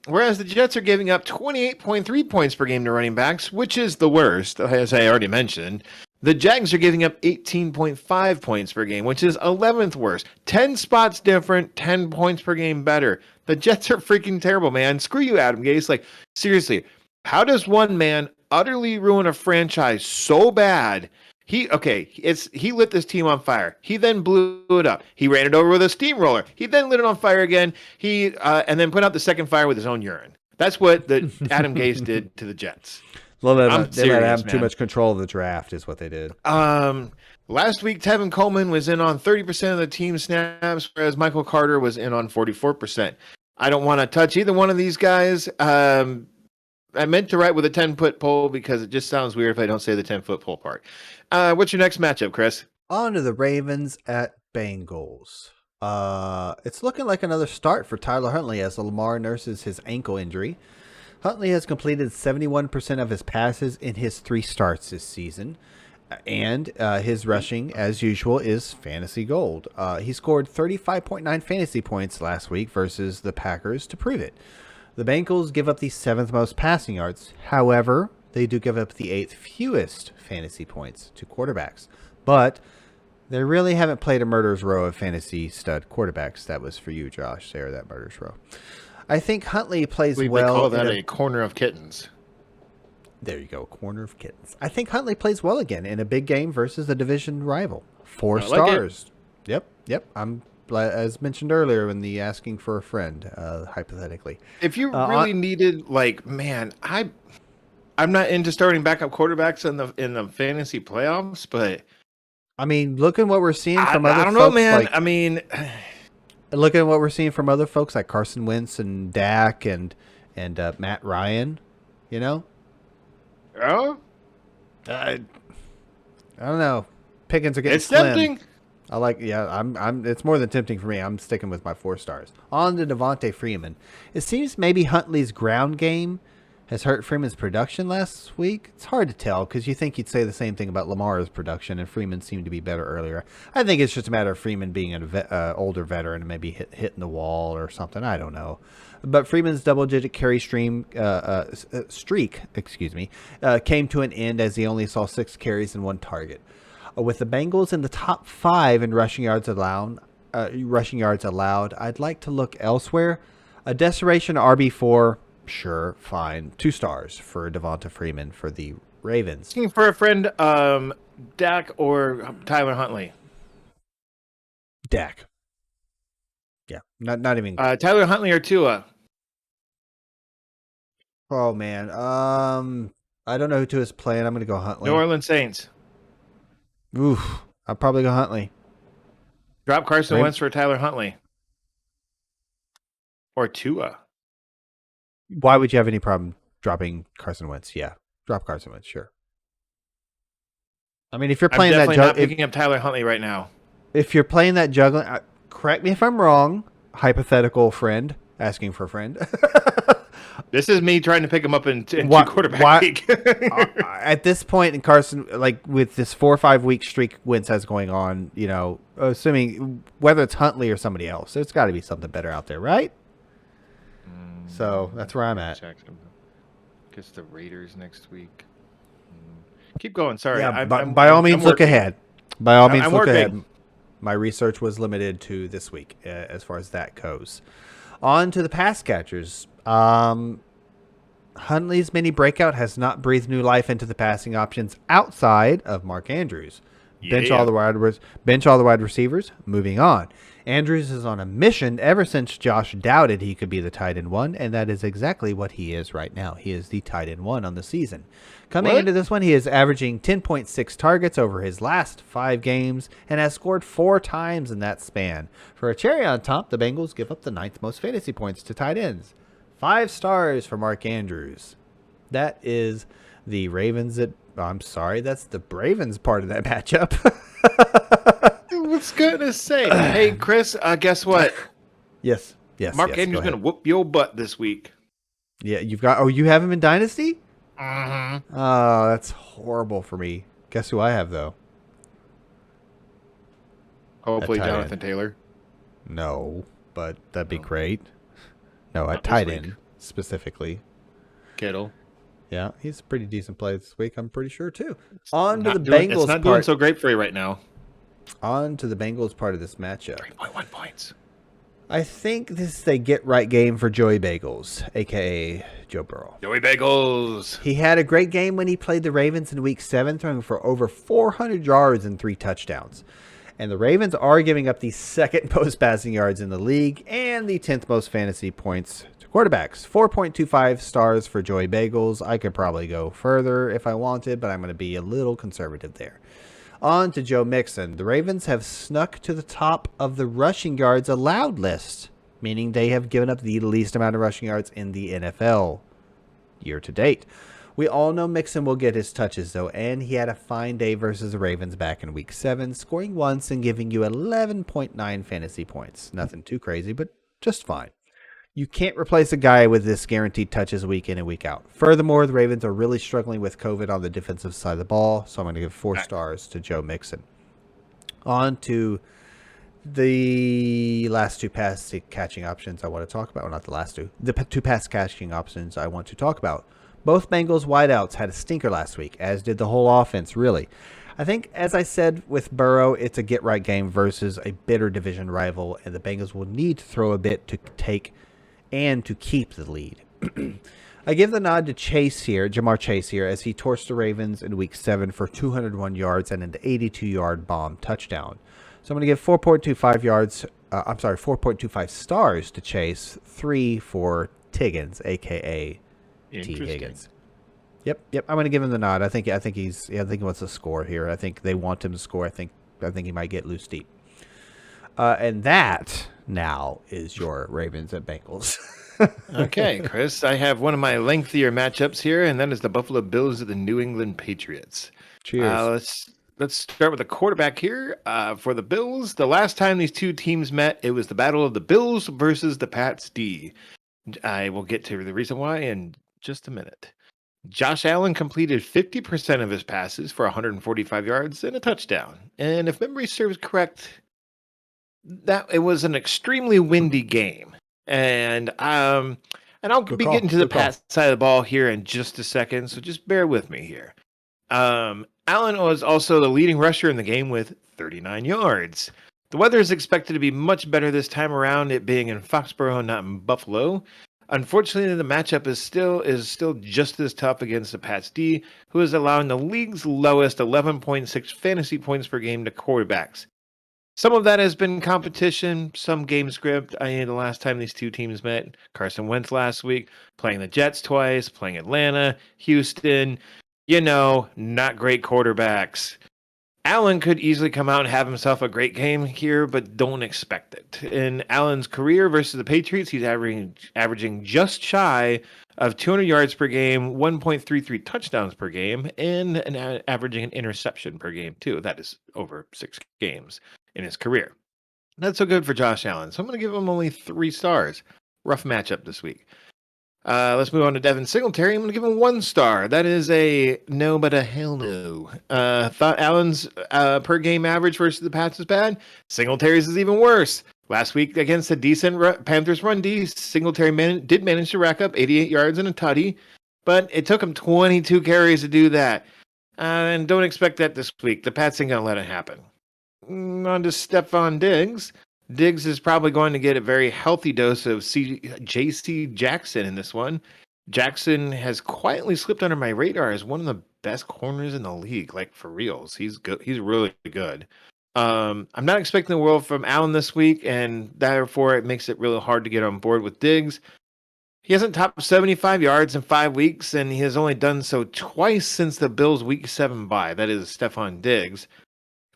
Whereas the Jets are giving up 28.3 points per game to running backs, which is the worst, as I already mentioned. The Jags are giving up 18.5 points per game, which is 11th worst. 10 spots different, 10 points per game better. The Jets are freaking terrible, man. Screw you, Adam Gase. Like, seriously, how does one man utterly ruin a franchise so bad? He lit this team on fire. He then blew it up. He ran it over with a steamroller. He then lit it on fire again. And then put out the second fire with his own urine. That's what the Adam Gase did to the Jets. Well, they let have too much control of the draft is what they did. Last week, Tevin Coleman was in on 30% of the team snaps, whereas Michael Carter was in on 44%. I don't want to touch either one of these guys. I meant to write with a 10-foot pole because it just sounds weird if I don't say the 10-foot pole part. What's your next matchup, Chris? On to the Ravens at Bengals. It's looking like another start for Tyler Huntley as Lamar nurses his ankle injury. Huntley has completed 71% of his passes in his 3 starts this season. And his rushing, as usual, is fantasy gold. He scored 35.9 fantasy points last week versus the Packers to prove it. The Bengals give up the 7th most passing yards. However, they do give up the 8th fewest fantasy points to quarterbacks. But they really haven't played a murderer's row of fantasy stud quarterbacks. That was for you, Josh, there, that murderer's row. I think Huntley plays well. They call that a corner of kittens. There you go, corner of kittens. I think Huntley plays well again in a big game versus a division rival. 4 stars. Yep. I'm, as mentioned earlier in the asking for a friend, hypothetically. If you really needed, I'm not into starting backup quarterbacks in the fantasy playoffs, but I mean, look at what we're seeing from other folks. I don't know, man. Look at what we're seeing from other folks like Carson Wentz and Dak and Matt Ryan. You know. Oh, I don't know. Pickings are getting slim. Tempting. It's more than tempting for me. I'm sticking with my 4 stars. On to Devontae Freeman. It seems maybe Huntley's ground game has hurt Freeman's production last week. It's hard to tell because you think you'd say the same thing about Lamar's production, and Freeman seemed to be better earlier. I think it's just a matter of Freeman being an older veteran and maybe hitting the wall or something. I don't know. But Freeman's double-digit carry streak, came to an end as he only saw 6 carries and 1 target. With the Bengals in the top 5 in rushing yards allowed, I'd like to look elsewhere. A desperation RB4, sure, fine. 2 stars for Devonta Freeman for the Ravens. Looking for a friend, Dak or Tyler Huntley? Dak. Yeah, not even. Tyler Huntley or Tua? Oh man, I don't know who Tua's playing. I'm gonna go Huntley. New Orleans Saints. Oof, I'll probably go Huntley. Drop Carson Wentz for Tyler Huntley. Or Tua. Why would you have any problem dropping Carson Wentz? Yeah, drop Carson Wentz, sure. I mean, if you're playing I'm definitely not picking up Tyler Huntley right now. If you're playing that juggling, correct me if I'm wrong. Hypothetical friend asking for a friend. This is me trying to pick him up in 2 quarterback league. At this point in Carson, like with this 4 or 5 week streak Wentz has going on, you know, assuming whether it's Huntley or somebody else, there's got to be something better out there, right? So that's where I'm at. Guess the Raiders next week. Keep going. Sorry. Yeah, by all means, look ahead. By all means, look ahead. My research was limited to this week as far as that goes. On to the pass catchers. Huntley's mini breakout has not breathed new life into the passing options outside of Mark Andrews. Bench all the wide receivers. Moving on. Andrews is on a mission ever since Josh doubted he could be the tight end one, and that is exactly what he is right now. He is the tight end one on the season. Coming into this one, he is averaging 10.6 targets over his last 5 games and has scored 4 times in that span. For a cherry on top, the Bengals give up the 9th most fantasy points to tight ends. 5 stars for Mark Andrews. That is the Ravens that's the Ravens part of that matchup. I was gonna say, hey Chris, guess what? Yes. Mark Andrews gonna whoop your butt this week. Yeah, you have him in Dynasty? Mm-hmm. Oh, that's horrible for me. Guess who I have though? Hopefully Jonathan Taylor. No, but that'd be great. No, at tight end specifically. Kittle. Yeah, he's a pretty decent play this week, I'm pretty sure too. Bengals. It's not doing so great for you right now. On to the Bengals part of this matchup. 3.1 points. I think this is a get-right game for Joey Bagels, a.k.a. Joe Burrow. Joey Bagels. He had a great game when he played the Ravens in Week 7, throwing for over 400 yards and 3 touchdowns. And the Ravens are giving up the 2nd most passing yards in the league and the 10th most fantasy points to quarterbacks. 4.25 stars for Joey Bagels. I could probably go further if I wanted, but I'm going to be a little conservative there. On to Joe Mixon. The Ravens have snuck to the top of the rushing yards allowed list, meaning they have given up the least amount of rushing yards in the NFL year to date. We all know Mixon will get his touches, though, and he had a fine day versus the Ravens back in Week 7, scoring once and giving you 11.9 fantasy points. Nothing too crazy, but just fine. You can't replace a guy with this guaranteed touches week in and week out. Furthermore, the Ravens are really struggling with COVID on the defensive side of the ball, so I'm going to give 4 stars to Joe Mixon. On to the last 2 pass catching options I want to talk about. Well, not the last 2. The 2 pass catching options I want to talk about. Both Bengals wideouts had a stinker last week, as did the whole offense, really. I think, as I said with Burrow, it's a get-right game versus a bitter division rival, and the Bengals will need to throw a bit to take and to keep the lead. I give the nod to Jamar Chase here, as he torched the Ravens in Week 7 for 201 yards and an 82-yard bomb touchdown. So I'm going to give 4.25 stars to Chase, 3 for Tiggins, a.k.a. T. Higgins. Yep. I'm going to give him the nod. I think he wants to score here. I think they want him to score. I think he might get loose deep. And that now is your Ravens and Bengals. Okay, Chris, I have one of my lengthier matchups here, and that is the Buffalo Bills at the New England Patriots. Cheers. Let's start with the quarterback here. For the Bills, the last time these two teams met, it was the battle of the Bills versus the Pats D. I will get to the reason why in just a minute. Josh Allen completed 50% of his passes for 145 yards and a touchdown. And if memory serves correct, that it was an extremely windy game. And I'll be getting to the Pats side of the ball here in just a second, so just bear with me here. Allen was also the leading rusher in the game with 39 yards. The weather is expected to be much better this time around, it being in Foxborough, not in Buffalo. Unfortunately, the matchup is still just as tough against the Pats D, who is allowing the league's lowest 11.6 fantasy points per game to quarterbacks. Some of that has been competition, some game script. The last time these two teams met, Carson Wentz last week, playing the Jets twice, playing Atlanta, Houston, not great quarterbacks. Allen could easily come out and have himself a great game here, but don't expect it. In Allen's career versus the Patriots, he's averaging just shy of 200 yards per game, 1.33 touchdowns per game, and averaging an interception per game, too. That is over 6 games in his career. Not so good for Josh Allen, so I'm going to give him only 3 stars. Rough matchup this week. Let's move on to Devin Singletary. I'm going to give him 1 star. That is a no, but a hell no. Thought Allen's per game average versus the Pats is bad. Singletary's is even worse. Last week against a decent Panthers run D, Singletary did manage to rack up 88 yards and a tutty, but it took him 22 carries to do that. And don't expect that this week. The Pats ain't going to let it happen. On to Stephon Diggs. Diggs is probably going to get a very healthy dose of J.C. Jackson in this one. Jackson has quietly slipped under my radar as one of the best corners in the league, like for reals. He's good. He's really good. I'm not expecting the world from Allen this week, and therefore it makes it really hard to get on board with Diggs. He hasn't topped 75 yards in 5 weeks, and he has only done so twice since the Bills' Week 7 bye. That is Stephon Diggs.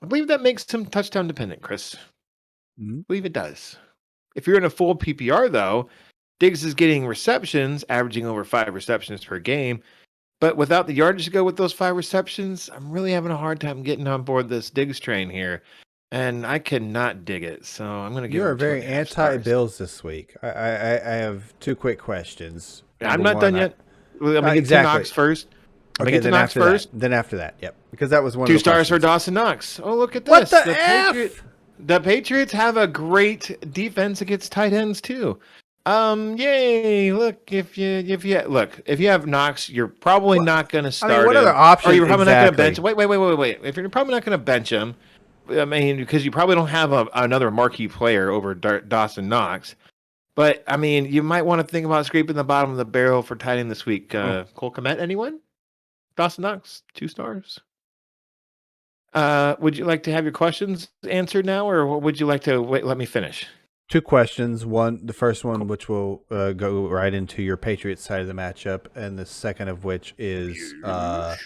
I believe that makes him touchdown dependent, Chris. I believe it does. If you're in a full PPR, though, Diggs is getting receptions, averaging over 5 receptions per game. But without the yardage to go with those 5 receptions, I'm really having a hard time getting on board this Diggs train here. And I cannot dig it. So I'm going to give You him are very 2.5 stars. anti-Bills this week. I have 2 quick questions. I'm not done yet. I'm going to get to Knox first. Okay, then after that. Then after that, yep. Because that was one 2 of the stars for questions. Dawson Knox. Oh, look at this. What the F? The Patriots have a great defense against tight ends too. Yay! Look, if you have Knox, you're probably not going to start. I mean, what him, other options? Or you're probably not going to bench. Exactly. Wait. If you're probably not going to bench him, I mean, because you probably don't have another marquee player over Dawson Knox. But I mean, you might want to think about scraping the bottom of the barrel for tight end this week. Cole Kmet, anyone? Dawson Knox, 2 stars. Would you like to have your questions answered now, or would you like to wait? Let me finish. 2 questions. The first one, which will go right into your Patriots side of the matchup, and the second of which is, sorry.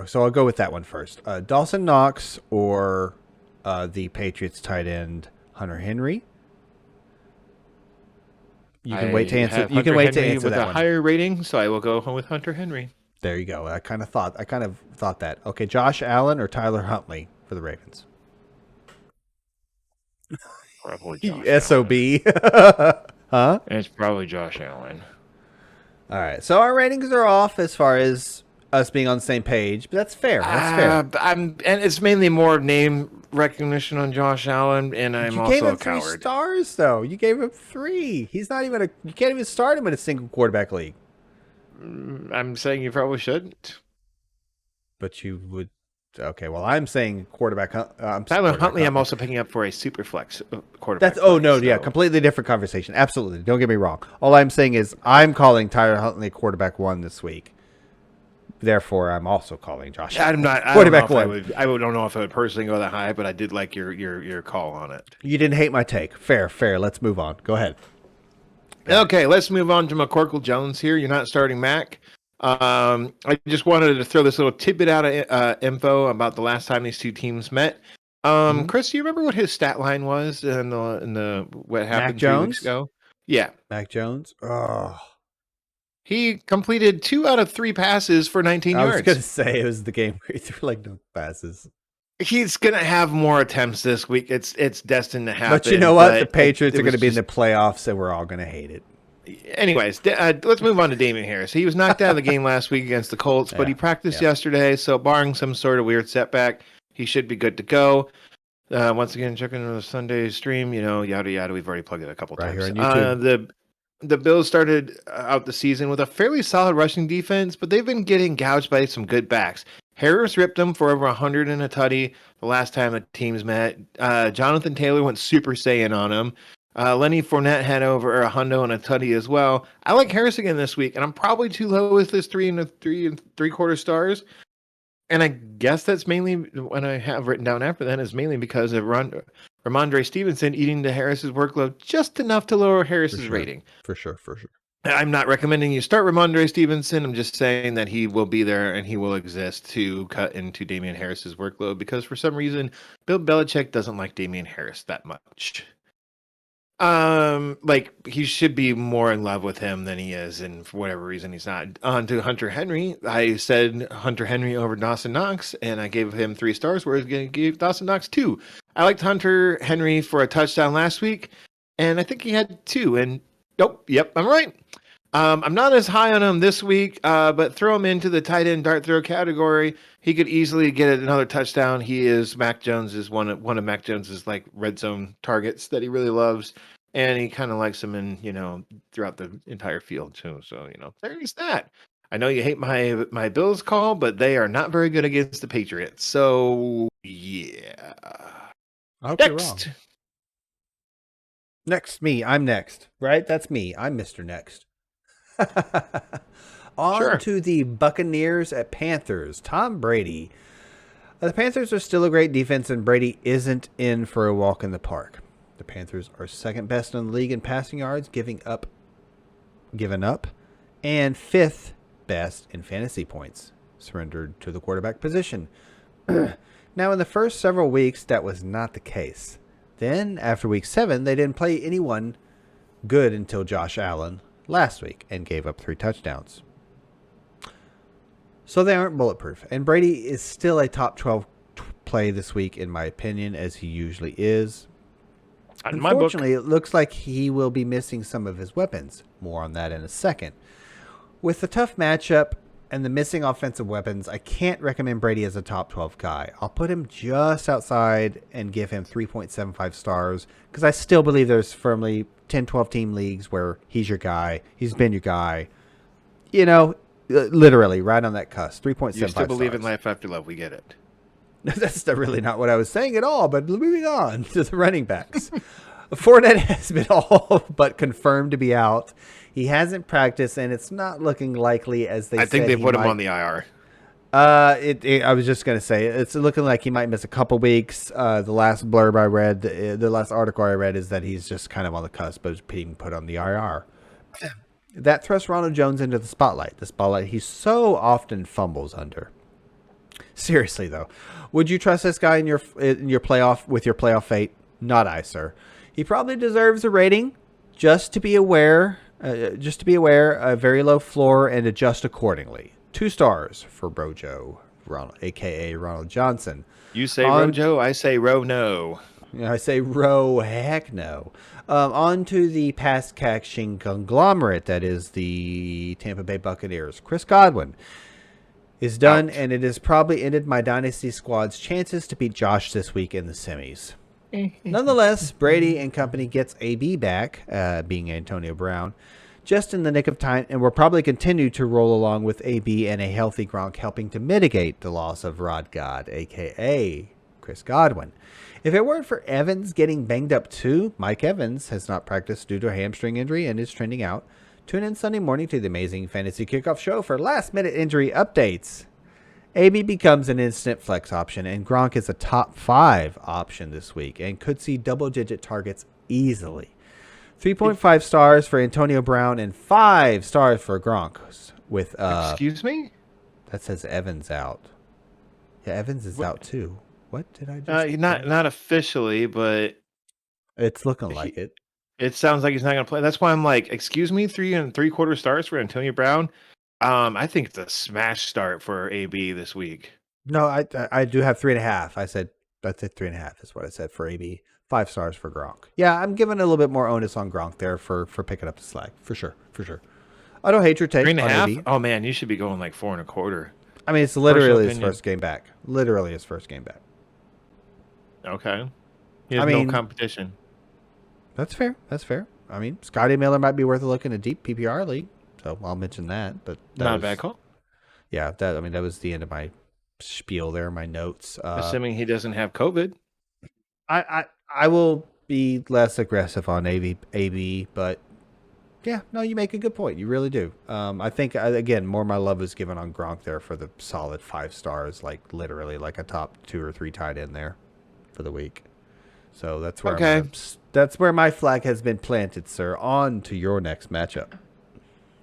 So I'll go with that one first. Dawson Knox or the Patriots tight end Hunter Henry. You can wait to answer. You can wait to answer with that a one. higher rating, so I will go with Hunter Henry. There you go. I kind of thought that. Okay, Josh Allen or Tyler Huntley for the Ravens. Probably Josh SOB. Huh? It's probably Josh Allen. All right. So our ratings are off as far as us being on the same page, but that's fair. That's fair. And it's mainly more name recognition on Josh Allen, and I'm also a coward. You gave him 3 stars, though. You gave him 3. He's not even you can't even start him in a single quarterback league. I'm saying you probably shouldn't. But you would. Okay, well, I'm saying quarterback. Tyler Huntley, I'm also picking up for a super flex quarterback. Completely different conversation. Absolutely, don't get me wrong. All I'm saying is I'm calling Tyler Huntley quarterback 1 this week. Therefore, I'm also calling Josh. I'm not quarterback 1. I don't know if I would personally go that high, but I did like your call on it. You didn't hate my take. Fair. Let's move on. Go ahead. Okay, let's move on to McCorkle Jones here. You're not starting Mac. I just wanted to throw this little tidbit out of info about the last time these 2 teams met. Chris, do you remember what his stat line was in the what happened 3 weeks ago? Yeah, Mac Jones. Oh, he completed 2 out of 3 passes for 19 yards. I was gonna say it was the game where he threw like no passes. He's gonna have more attempts this week. It's destined to happen. But you know what? The Patriots are going to be in the playoffs, and we're all going to hate it. Anyways, let's move on to Damian Harris. He was knocked out of the game last week against the Colts, but he practiced yesterday, so barring some sort of weird setback, he should be good to go. Once again, checking on the Sunday stream, yada yada. We've already plugged it a couple times. Here on YouTube. The Bills started out the season with a fairly solid rushing defense, but they've been getting gouged by some good backs. Harris ripped them for over 100 and a tutty the last time the teams met. Jonathan Taylor went Super Saiyan on him. Lenny Fournette had over a hundo and a tutty as well. I like Harris again this week, and I'm probably too low with this 3 3/4 stars. And I guess that's mainly what I have written down after that is mainly because of Ramondre Stevenson eating to Harris's workload just enough to lower Harris's rating. For sure. I'm not recommending you start Ramondre Stevenson. I'm just saying that he will be there and he will exist to cut into Damian Harris's workload because for some reason, Bill Belichick doesn't like Damian Harris that much. He should be more in love with him than he is, and for whatever reason he's not. On to Hunter Henry. I said Hunter Henry over Dawson Knox, and I gave him 3 stars, whereas I gave Dawson Knox 2. I liked Hunter Henry for a touchdown last week, and I think he had 2, and yep, I'm right. I'm not as high on him this week, but throw him into the tight end dart throw category. He could easily get another touchdown. He is Mac Jones's one of Mac Jones's like red zone targets that he really loves, and he kind of likes him in throughout the entire field too. So there's that. I know you hate my Bills call, but they are not very good against the Patriots. So yeah. I hope you're wrong. Next, me. I'm next, right? That's me. I'm Mr. Next. On to the Buccaneers at Panthers. Tom Brady. The Panthers are still a great defense, and Brady isn't in for a walk in the park. The Panthers are second best in the league in passing yards, given up, and fifth best in fantasy points surrendered to the quarterback position. Now, in the first several weeks, that was not the case. Then, after week 7, they didn't play anyone good until Josh Allen last week and gave up 3 touchdowns. So they aren't bulletproof. And Brady is still a top 12 play this week, in my opinion, as he usually is. Unfortunately, it looks like he will be missing some of his weapons. More on that in a second. With the tough matchup and the missing offensive weapons, I can't recommend Brady as a top 12 guy. I'll put him just outside and give him 3.75 stars because I still believe there's firmly 10, 12 team leagues where he's your guy. He's been your guy. You know, literally right on that cusp. 3.75 You still believe stars. in life after love. We get it. That's really not what I was saying at all, but moving on to the running backs. Fournette has been all but confirmed to be out. He hasn't practiced, and it's not looking likely as they said. I think they put him on the IR. I was just going to say, it's looking like he might miss a couple weeks. The last blurb I read, the last article I read is that he's just kind of on the cusp of being put on the IR. That thrusts Ronald Jones into the spotlight he so often fumbles under. Seriously, though, would you trust this guy in your playoff with your playoff fate? Not I, sir. He probably deserves a rating. Just to be aware, a very low floor and adjust accordingly. 2 stars for Brojo, Ronald, a.k.a. Ronald Johnson. You say Rojo, I say Ro no. I say Ro heck no. On to the pass catching conglomerate that is the Tampa Bay Buccaneers. Chris Godwin is done, and it has probably ended my dynasty squad's chances to beat Josh this week in the semis. Nonetheless, Brady and company gets AB back, being Antonio Brown, just in the nick of time, and will probably continue to roll along with AB and a healthy Gronk, helping to mitigate the loss of Rod God, a.k.a. Chris Godwin. If it weren't for Evans getting banged up too, Mike Evans has not practiced due to a hamstring injury and is trending out. Tune in Sunday morning to the amazing Fantasy Kickoff Show for last-minute injury updates. AB becomes an instant flex option, and Gronk is a top 5 option this week and could see double-digit targets easily. 3.5 stars for Antonio Brown and 5 stars for Gronk. With Excuse me? That says Evans out. Yeah, Evans is out too. What did I just not officially, but it's looking like it. It sounds like he's not going to play. That's why I'm like, excuse me, 3 3/4 stars for Antonio Brown. I think it's a smash start for AB this week. No, I do have 3.5. I said 3.5 is what I said for AB. 5 stars for Gronk. Yeah, I'm giving a little bit more onus on Gronk there for picking up the slack for sure. I don't hate your take. 3.5. Oh man, you should be going like 4.25. I mean, it's literally his first game back. Okay. He has no competition. That's fair. I mean, Scotty Miller might be worth a look in a deep PPR league, so I'll mention that. But not a bad call. Yeah, that was the end of my spiel there, my notes. Assuming he doesn't have COVID. I will be less aggressive on AB, but yeah, no, you make a good point. You really do. I think, again, more my love is given on Gronk there for the solid 5 stars, like literally like a top 2 or 3 tight end there for the week. So that's where that's where my flag has been planted, sir. On to your next matchup.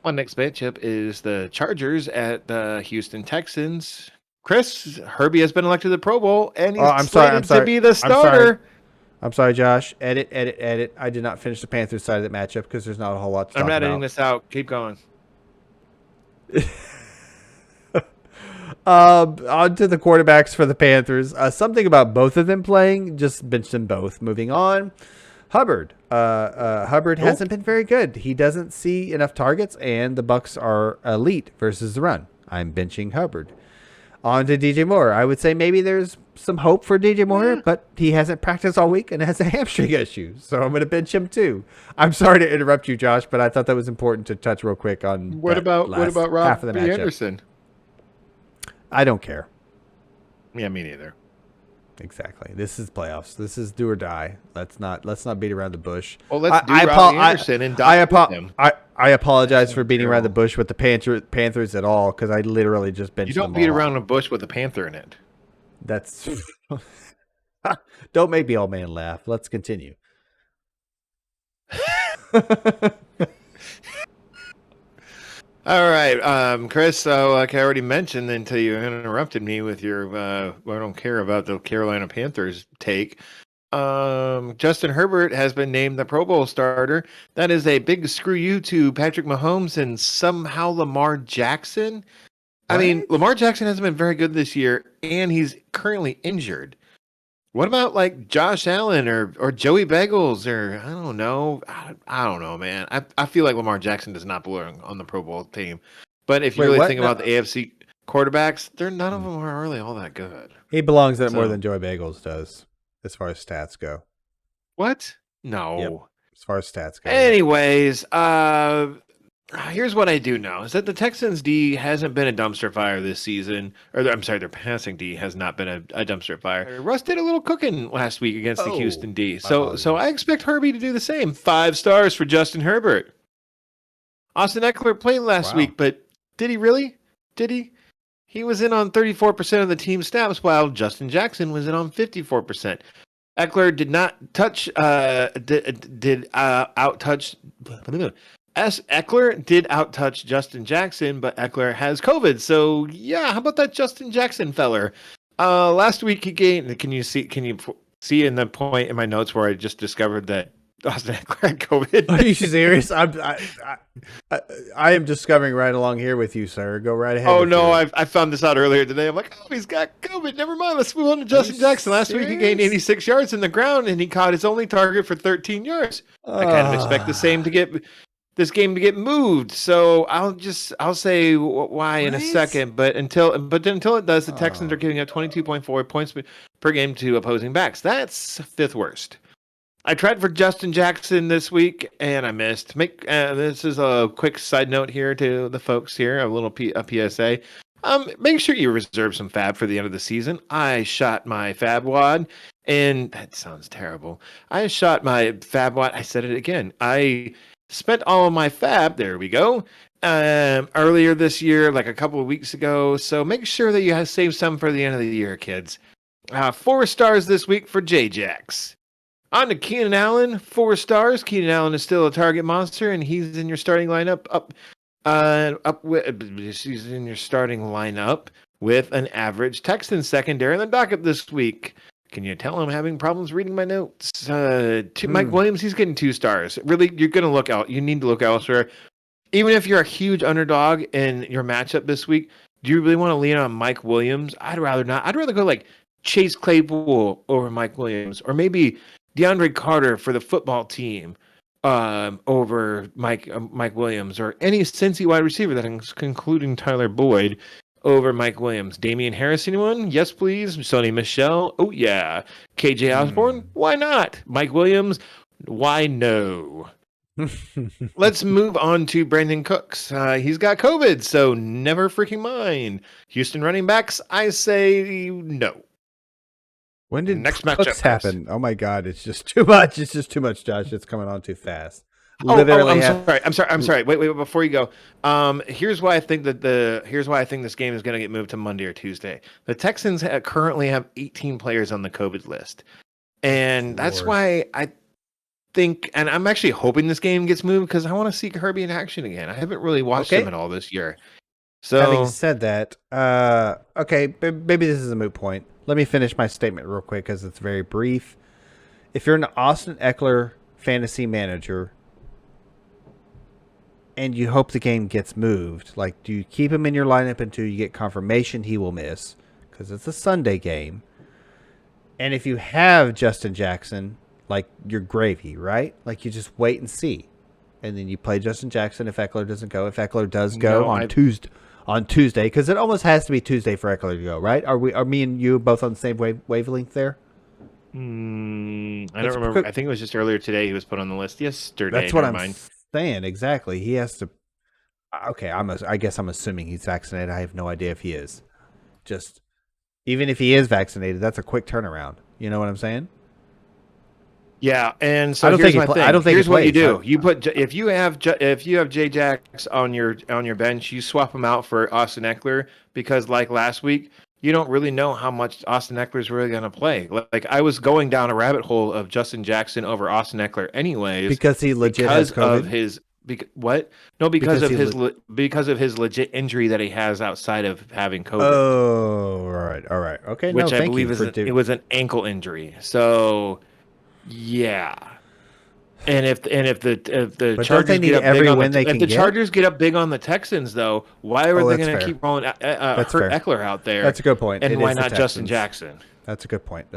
My next matchup is the Chargers at the Houston Texans. Chris, Herbie has been elected to the Pro Bowl, and he's slated to be the starter. I'm sorry, Josh. Edit. I did not finish the Panthers side of the matchup because there's not a whole lot to talk about. I'm editing this out. Keep going. On to the quarterbacks for the Panthers. Something about both of them playing. Just bench them both. Moving on. Hubbard. Hubbard hasn't been very good. He doesn't see enough targets, and the Bucs are elite versus the run. I'm benching Hubbard. On to DJ Moore. I would say maybe there's some hope for DJ Moore, but he hasn't practiced all week and has a hamstring issue, so I'm going to bench him too. I'm sorry to interrupt you, Josh, but I thought that was important to touch real quick on. What about Rob Anderson? I don't care. Yeah, me neither. Exactly. This is playoffs. This is do or die. Let's not beat around the bush. Well, let's do Robbie Anderson and die with him. I apologize for beating around the bush with the Panthers at all because I literally just benched them all. You don't beat around the bush with a Panther in it. That's don't make me old man laugh. Let's continue. All right, Chris. So, like I already mentioned, until you interrupted me with your "I don't care about the Carolina Panthers" take. Justin Herbert has been named the Pro Bowl starter. That is a big screw you to Patrick Mahomes and somehow Lamar Jackson. What? I mean, Lamar Jackson hasn't been very good this year, and he's currently injured. What about like Josh Allen or Joey Bagels or I don't know. I don't know, man. I feel like Lamar Jackson does not belong on the Pro Bowl team. But if you think about the AFC quarterbacks, none of them are really all that good. He belongs there more than Joey Bagels does, as far as stats go. What? No. Yep. As far as stats go. Anyways, here's what I do know is that the Texans D hasn't been a dumpster fire this season. Their passing D has not been a dumpster fire. Russ did a little cooking last week against the Houston D. So I expect Herbie to do the same. 5 stars for Justin Herbert. Austin Eckler played last week, but did he really? Did he? He was in on 34% of the team snaps, while Justin Jackson was in on 54%. Eckler did not touch, out-touch. Eckler did out-touch Justin Jackson, but Eckler has COVID. So yeah, how about that Justin Jackson feller? Last week he gained. Can you see in the point in my notes where I just discovered that Austin Eckler had COVID? Are you serious? I am discovering right along here with you, sir. Go right ahead. Oh no, I found this out earlier today. I'm like, oh, he's got COVID. Never mind. Let's move on to Justin Jackson. Last week he gained 86 yards in the ground, and he caught his only target for 13 yards. I kind of expect the same to get. This game to get moved, so I'll say why in a second, but until it does, the Texans are giving up 22.4 points per game to opposing backs. That's 5th worst. I tried for Justin Jackson this week and I missed. This is a quick side note here to the folks here, a little PSA. Make sure you reserve some fab for the end of the season. I shot my fab wad, and that sounds terrible. I shot my fab wad. I said it again. I spent all of my fab, there we go, earlier this year, like a couple of weeks ago. So make sure that you have saved some for the end of the year, kids. 4 stars this week for J-Jax. On to Keenan Allen, 4 stars. Keenan Allen is still a target monster, and he's in your starting lineup he's in your starting lineup with an average Texans secondary in the docket this week. Can you tell I'm having problems reading my notes? Mike Williams, he's getting 2 stars. Really, you're going to look out. You need to look elsewhere. Even if you're a huge underdog in your matchup this week, do you really want to lean on Mike Williams? I'd rather not. I'd rather go like Chase Claypool over Mike Williams, or maybe DeAndre Carter for the football team over Mike Williams, or any Cincy wide receiver that including Tyler Boyd over Mike Williams. Damian Harris, anyone? Yes, please. Sonny Michel. Oh, yeah. KJ Osborne? Why not? Mike Williams? Why no? Let's move on to Brandon Cooks. He's got COVID, so never freaking mind. Houston running backs, I say no. When did next Cooks happen? Oh, my God. It's just too much. It's just too much, Josh. It's coming on too fast. I'm sorry. Wait, before you go. Here's why I think this game is going to get moved to Monday or Tuesday. The Texans currently have 18 players on the COVID list. And that's why I think, and I'm actually hoping this game gets moved because I want to see Herbie in action again. I haven't really watched him at all this year. So having said that, okay, maybe this is a moot point. Let me finish my statement real quick because it's very brief. If you're an Austin Eckler fantasy manager and you hope the game gets moved, like, do you keep him in your lineup until you get confirmation he will miss? Because it's a Sunday game. And if you have Justin Jackson, like, you're gravy, right? Like, you just wait and see. And then you play Justin Jackson if Eckler doesn't go. If Eckler does go on Tuesday, because it almost has to be Tuesday for Eckler to go, right? Are me and you both on the same wavelength there? I don't remember. I think it was just earlier today he was put on the list. Yesterday. That's what I'm saying. Exactly. He has to. Okay, I guess I'm assuming he's vaccinated. I have no idea if he is. Just Even if he is vaccinated, that's a quick turnaround. You know what I'm saying? Yeah, and so I don't here's think my thing. I don't think Here's he what you plays. do: you put if you have J-Jacks on your bench, you swap them out for Austin Eckler because, like last week, you don't really know how much Austin Eckler is really going to play. Like I was going down a rabbit hole of Justin Jackson over Austin Eckler, anyways, Because he legit has COVID. of his what? No, because of his because of his legit injury that he has outside of having COVID. Oh, all right, okay. Which no, I thank believe you it was an ankle injury. So. Yeah, and if the Chargers get up big on the Chargers get up big on the Texans, though, why are they going to keep rolling hurt Eckler out there? That's a good point. And why not Justin Jackson? That's a good point.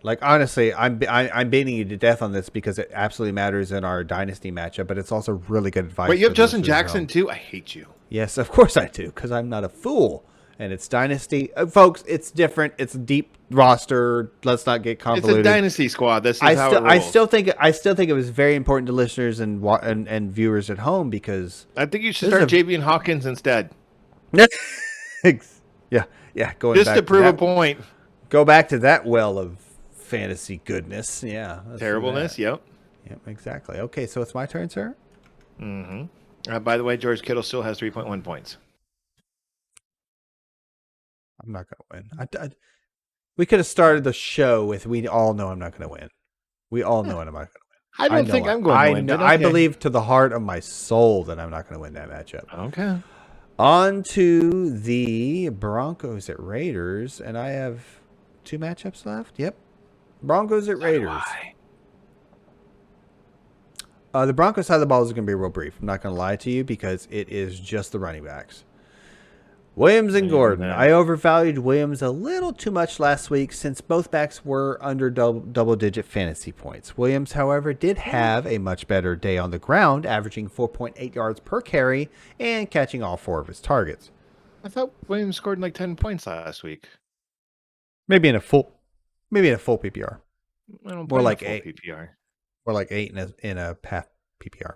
Like honestly, I'm beating you to death on this because it absolutely matters in our dynasty matchup, but it's also really good advice. Wait, you have Justin Jackson too? I hate you. Yes, of course I do, because I'm not a fool. And it's dynasty, folks. It's different. It's a deep roster. Let's not get convoluted. It's a dynasty squad. This is how it rolls. I still think it was very important to listeners and viewers at home because I think you should start Javian Hawkins instead. yeah. Going just back to prove a point. Go back to that well of fantasy goodness. Yeah, terribleness. Yep. Exactly. Okay, so it's my turn, sir. Mm-hmm. By the way, George Kittle still has 3.1 points. I'm not going to win. We could have started the show with we all know I'm not going to win. We all know I'm not going to win. I don't think I'm going to win. I believe to the heart of my soul that I'm not going to win that matchup. Okay. On to the Broncos at Raiders, and I have 2 matchups left. Yep. Broncos at Raiders. The Broncos side of the ball is going to be real brief. I'm not going to lie to you because it is just the running backs. Williams and Gordon. I overvalued Williams a little too much last week since both backs were under double-digit fantasy points. Williams, however, did have a much better day on the ground, averaging 4.8 yards per carry and catching all 4 of his targets. I thought Williams scored like 10 points last week. Maybe in a full PPR. More like 8 PPR. Or like 8 in a half PPR.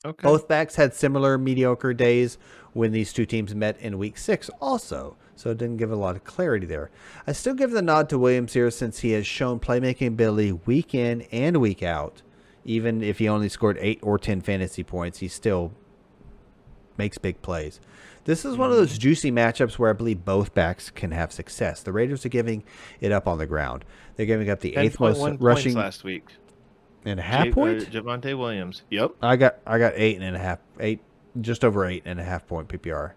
Okay. Both backs had similar mediocre days when these two teams met in week 6 also, so it didn't give a lot of clarity there. I still give the nod to Williams here since he has shown playmaking ability week in and week out. Even if he only scored 8 or 10 fantasy points, he still makes big plays. This is one of those juicy matchups where I believe both backs can have success. The Raiders are giving it up on the ground. They're giving up the 8th most rushing last week. And a half point? Javonte Williams. Yep. I got 8.5, just over 8.5 point PPR.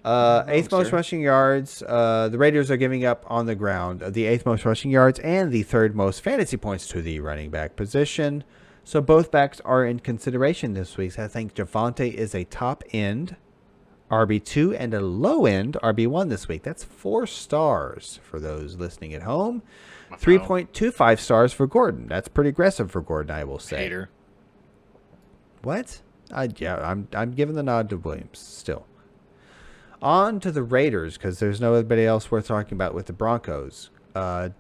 8th most rushing yards. The Raiders are giving up on the ground the 8th most rushing yards and the 3rd most fantasy points to the running back position. So both backs are in consideration this week. So I think Javonte is a top end RB2 and a low end RB1 this week. That's 4 stars for those listening at home. 3.25 stars for Gordon. That's pretty aggressive for Gordon, I will say. Hater. What? I'm giving the nod to Williams still. On to the Raiders because there's no anybody else worth talking about with the Broncos. I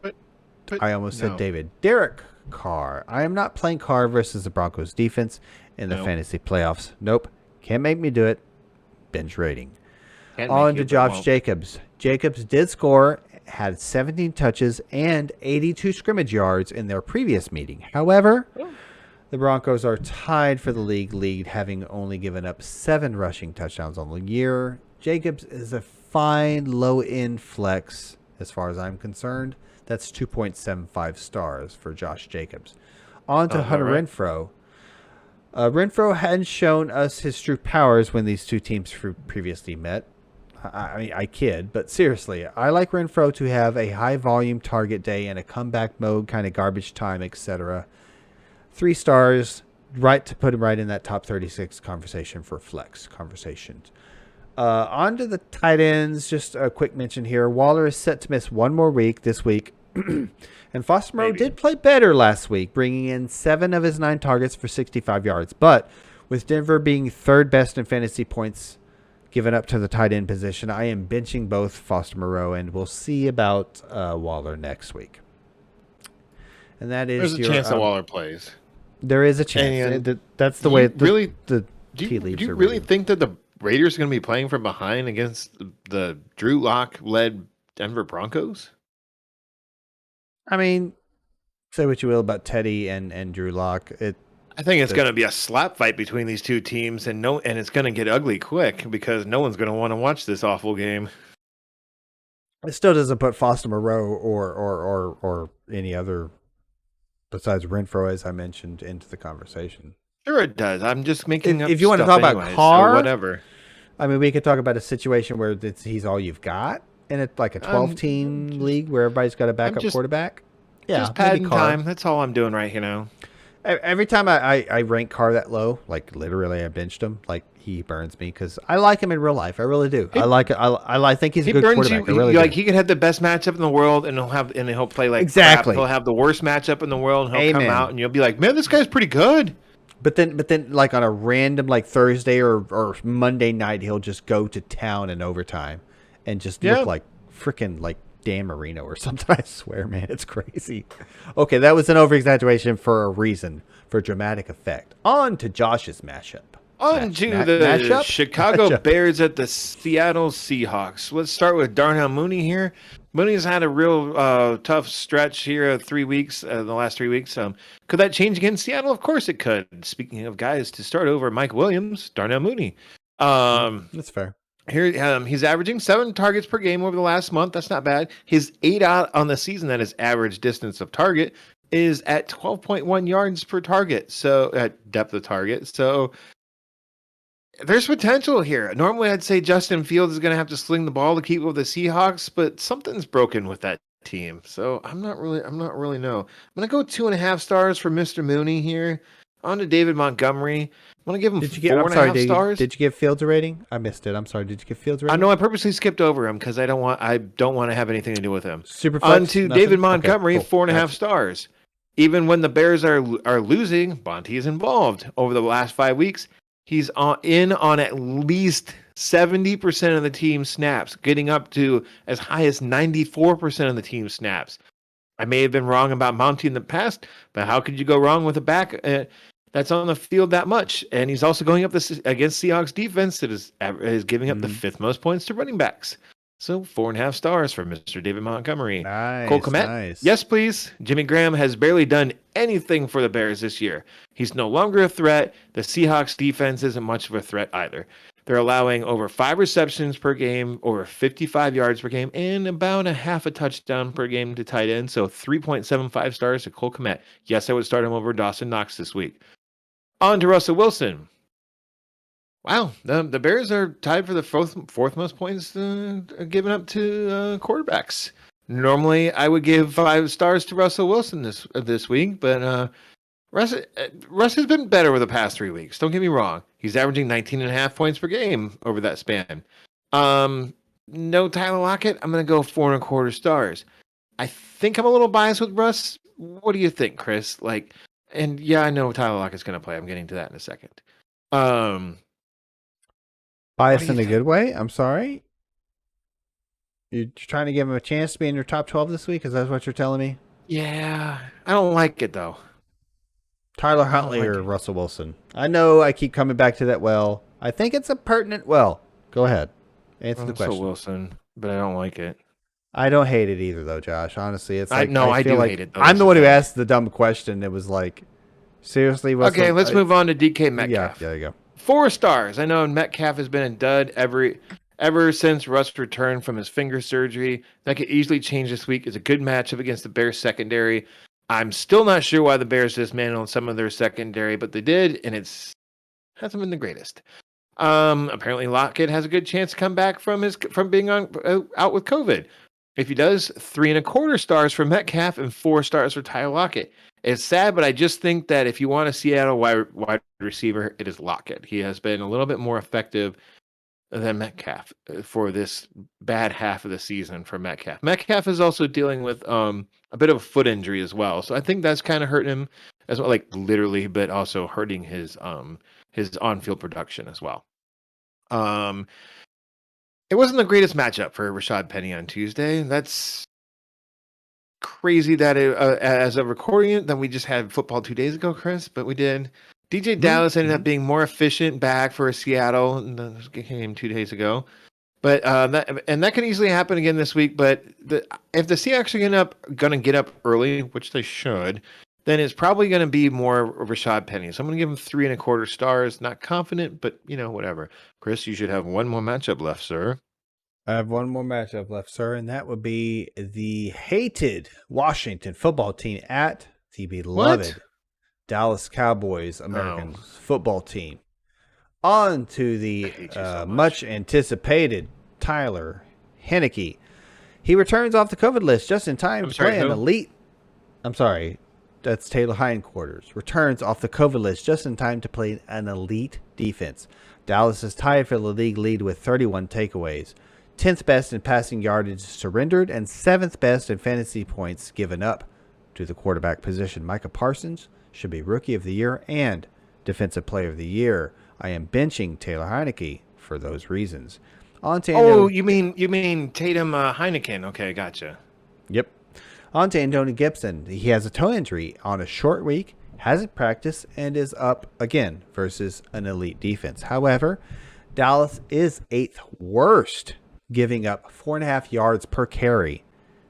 almost said David. Derek Carr. I am not playing Carr versus the Broncos defense in the fantasy playoffs. Nope. Can't make me do it. Bench rating. On to Josh Jacobs. Jacobs did score, had 17 touches and 82 scrimmage yards in their previous meeting. However, the Broncos are tied for the league lead, having only given up 7 rushing touchdowns on the year. Jacobs is a fine low-end flex as far as I'm concerned. That's 2.75 stars for Josh Jacobs. On to Hunter Renfrow. Renfrow hadn't shown us his true powers when these two teams previously met. I mean, I kid, but seriously, I like Renfrow to have a high-volume target day and a comeback mode, kind of garbage time, etc. 3 stars, right to put him right in that top 36 conversation for flex conversations. On to the tight ends, just a quick mention here. Waller is set to miss 1 more week this week. And Foster Moreau did play better last week, bringing in 7 of his 9 targets for 65 yards. But with Denver being 3rd best in fantasy points given up to the tight end position, I am benching both Foster Moreau, and we'll see about Waller next week. And that is There's a chance that Waller plays. There is a chance. That's the way the tea leaves Do you are really reading. think that the Raiders are going to be playing from behind against the Drew Lock-led Denver Broncos? I mean, say what you will about Teddy and Drew Lock. I think it's going to be a slap fight between these two teams, and it's going to get ugly quick because no one's going to want to watch this awful game. It still doesn't put Foster Moreau or any other besides Renfro, as I mentioned, into the conversation. Sure, it does. I'm just making up. If you want to stuff talk anyway, about Carr, so whatever. I mean, we could talk about a situation where he's all you've got, and it's like a 12-team league where everybody's got a backup quarterback. Yeah, just padding time. That's all I'm doing right now. Every time I rank Carr that low, like literally I benched him, like he burns me because I like him in real life. I really do. I think he's a good quarterback. I really do. He could have the best matchup in the world, and he'll play like exactly. Crap. He'll have the worst matchup in the world, and he'll come out, and you'll be like, man, this guy's pretty good. But then, like on a random like Thursday or Monday night, he'll just go to town in overtime, and just look like freaking like Dan Marino or something. I swear, man, it's crazy. Okay, that was an over-exaggeration for a reason, for dramatic effect. On to Josh's mashup. On to the Chicago Bears at the Seattle Seahawks. Let's start with Darnell Mooney here. Mooney's had a real tough stretch here, 3 weeks, the last 3 weeks. Could that change against Seattle? Of course it could. Speaking of guys to start over, Mike Williams, Darnell Mooney. That's fair. Here, he's averaging 7 targets per game over the last month. That's not bad. His 8 out on the season, that is average distance of target, is at 12.1 yards per target. So at depth of target. So there's potential here. Normally, I'd say Justin Fields is going to have to sling the ball to keep with the Seahawks, but something's broken with that team. So I'm not really know. I'm going to go 2.5 stars for Mr. Mooney here. On to David Montgomery. I'm going to give him 4.5 stars. Did you give Fields a rating? I missed it. I'm sorry. Did you give Fields a rating? I know I purposely skipped over him because I don't want to have anything to do with him. Superflex, on to nothing? David Montgomery, okay, cool. 4.5 stars. Even when the Bears are losing, Bonte is involved. Over the last 5 weeks, he's on at least 70% of the team snaps, getting up to as high as 94% of the team snaps. I may have been wrong about Monty in the past, but how could you go wrong with a back that's on the field that much? And he's also going up against Seahawks defense that is giving up the 5th most points to running backs. So 4.5 stars for Mr. David Montgomery. Nice, Cole Kmet, nice. Yes, please. Jimmy Graham has barely done anything for the Bears this year. He's no longer a threat. The Seahawks defense isn't much of a threat either. They're allowing over 5 receptions per game, over 55 yards per game, and about a half a touchdown per game to tight end. So 3.75 stars to Cole Kmet. Yes, I would start him over Dawson Knox this week. On to Russell Wilson. Wow, the Bears are tied for the fourth most points given up to quarterbacks. Normally, I would give 5 stars to Russell Wilson this week, but Russ has been better over the past 3 weeks. Don't get me wrong; he's averaging 19.5 points per game over that span. No Tyler Lockett. I'm going to go 4.25 stars. I think I'm a little biased with Russ. What do you think, Chris? And yeah, I know Tyler Lockett's going to play. I'm getting to that in a second. Biased in a good way? I'm sorry? You're trying to give him a chance to be in your top 12 this week? Is that what you're telling me? Yeah. I don't like it, though. Tyler Huntley or Russell Wilson? I know I keep coming back to that well. I think it's a pertinent well. Go ahead. Answer the question. Russell Wilson, but I don't like it. I don't hate it either, though, Josh. Honestly, it's like I do hate it. Though. I'm the one who asked the dumb question. It was like, seriously? Okay, let's move on to DK Metcalf. Yeah, there you go. 4 stars. I know Metcalf has been a dud ever since Russ returned from his finger surgery. That could easily change this week. It's a good matchup against the Bears secondary. I'm still not sure why the Bears dismantled some of their secondary, but they did, and hasn't been the greatest. Apparently Lockett has a good chance to come back from being out with COVID. If he does, 3.25 stars for Metcalf and 4 stars for Tyler Lockett. It's sad, but I just think that if you want a Seattle wide receiver, it is Lockett. He has been a little bit more effective than Metcalf for this bad half of the season for Metcalf. Metcalf is also dealing with a bit of a foot injury as well, so I think that's kind of hurting him as well, like literally, but also hurting his on-field production as well. It wasn't the greatest matchup for Rashad Penny on Tuesday. That's crazy that as of recording it, then we just had football 2 days ago, Chris, but we did. DJ Dallas ended up being more efficient back for Seattle in the game 2 days ago. But that could easily happen again this week. But if the Seahawks are gonna get up early, which they should, then it's probably going to be more Rashad Penny. So I'm going to give him 3.25 stars. Not confident, but whatever. Chris, you should have one more matchup left, sir. I have one more matchup left, sir, and that would be the hated Washington football team at the beloved Dallas Cowboys, American football team. On to the much anticipated Tyler Huntley. He returns off the COVID list just in time to play an elite. I'm sorry. That's Taylor Hindquarters. Returns off the COVID list just in time to play an elite defense. Dallas is tied for the league lead with 31 takeaways. 10th best in passing yardage surrendered and 7th best in fantasy points given up to the quarterback position. Micah Parsons should be Rookie of the Year and Defensive Player of the Year. I am benching Taylor Heineke for those reasons. You mean Tatum Heineken. Okay, gotcha. Yep. On to Antonio Gibson. He has a toe injury on a short week, hasn't practiced, and is up again versus an elite defense. However, Dallas is 8th worst, giving up 4.5 yards per carry.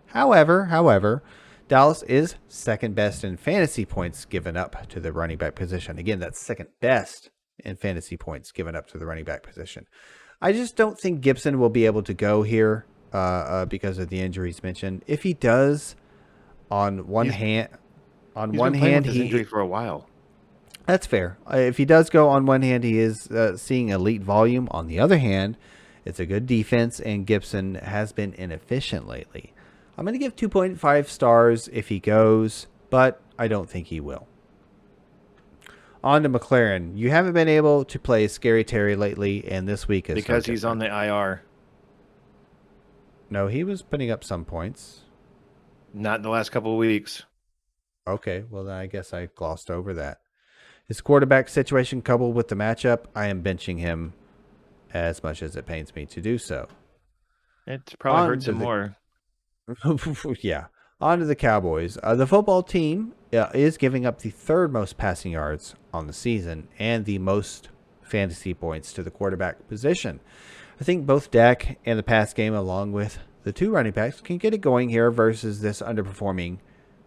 However, Dallas is 2nd best in fantasy points given up to the running back position. Again, that's 2nd best in fantasy points given up to the running back position. I just don't think Gibson will be able to go here because of the injuries mentioned. If he does, on one hand, he's injured for a while. That's fair. If he does go, on one hand, he is seeing elite volume. On the other hand, it's a good defense, and Gibson has been inefficient lately. I'm going to give 2.5 stars if he goes, but I don't think he will. On to McLaren. You haven't been able to play Scary Terry lately, and this week is because he's on the IR. No, he was putting up some points. Not in the last couple of weeks. Okay, well, then I guess I glossed over that. His quarterback situation coupled with the matchup, I am benching him as much as it pains me to do so. It probably hurts him more. Yeah. On to the Cowboys. The football team is giving up the 3rd most passing yards on the season and the most fantasy points to the quarterback position. I think both Dak and the pass game, along with the 2 running backs, can get it going here versus this underperforming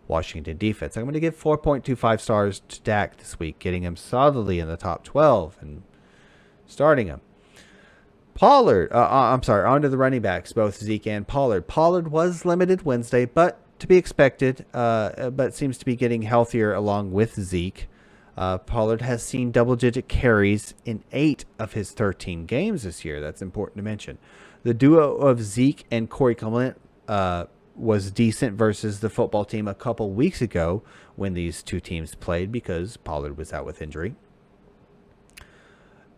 Washington defense. I'm going to give 4.25 stars to Dak this week, getting him solidly in the top 12 and starting him. On to the running backs, both Zeke and Pollard. Pollard was limited Wednesday, but to be expected, but seems to be getting healthier along with Zeke. Pollard has seen double-digit carries in 8 of his 13 games this year. That's important to mention. The duo of Zeke and Corey Clement was decent versus the football team a couple weeks ago when these two teams played because Pollard was out with injury.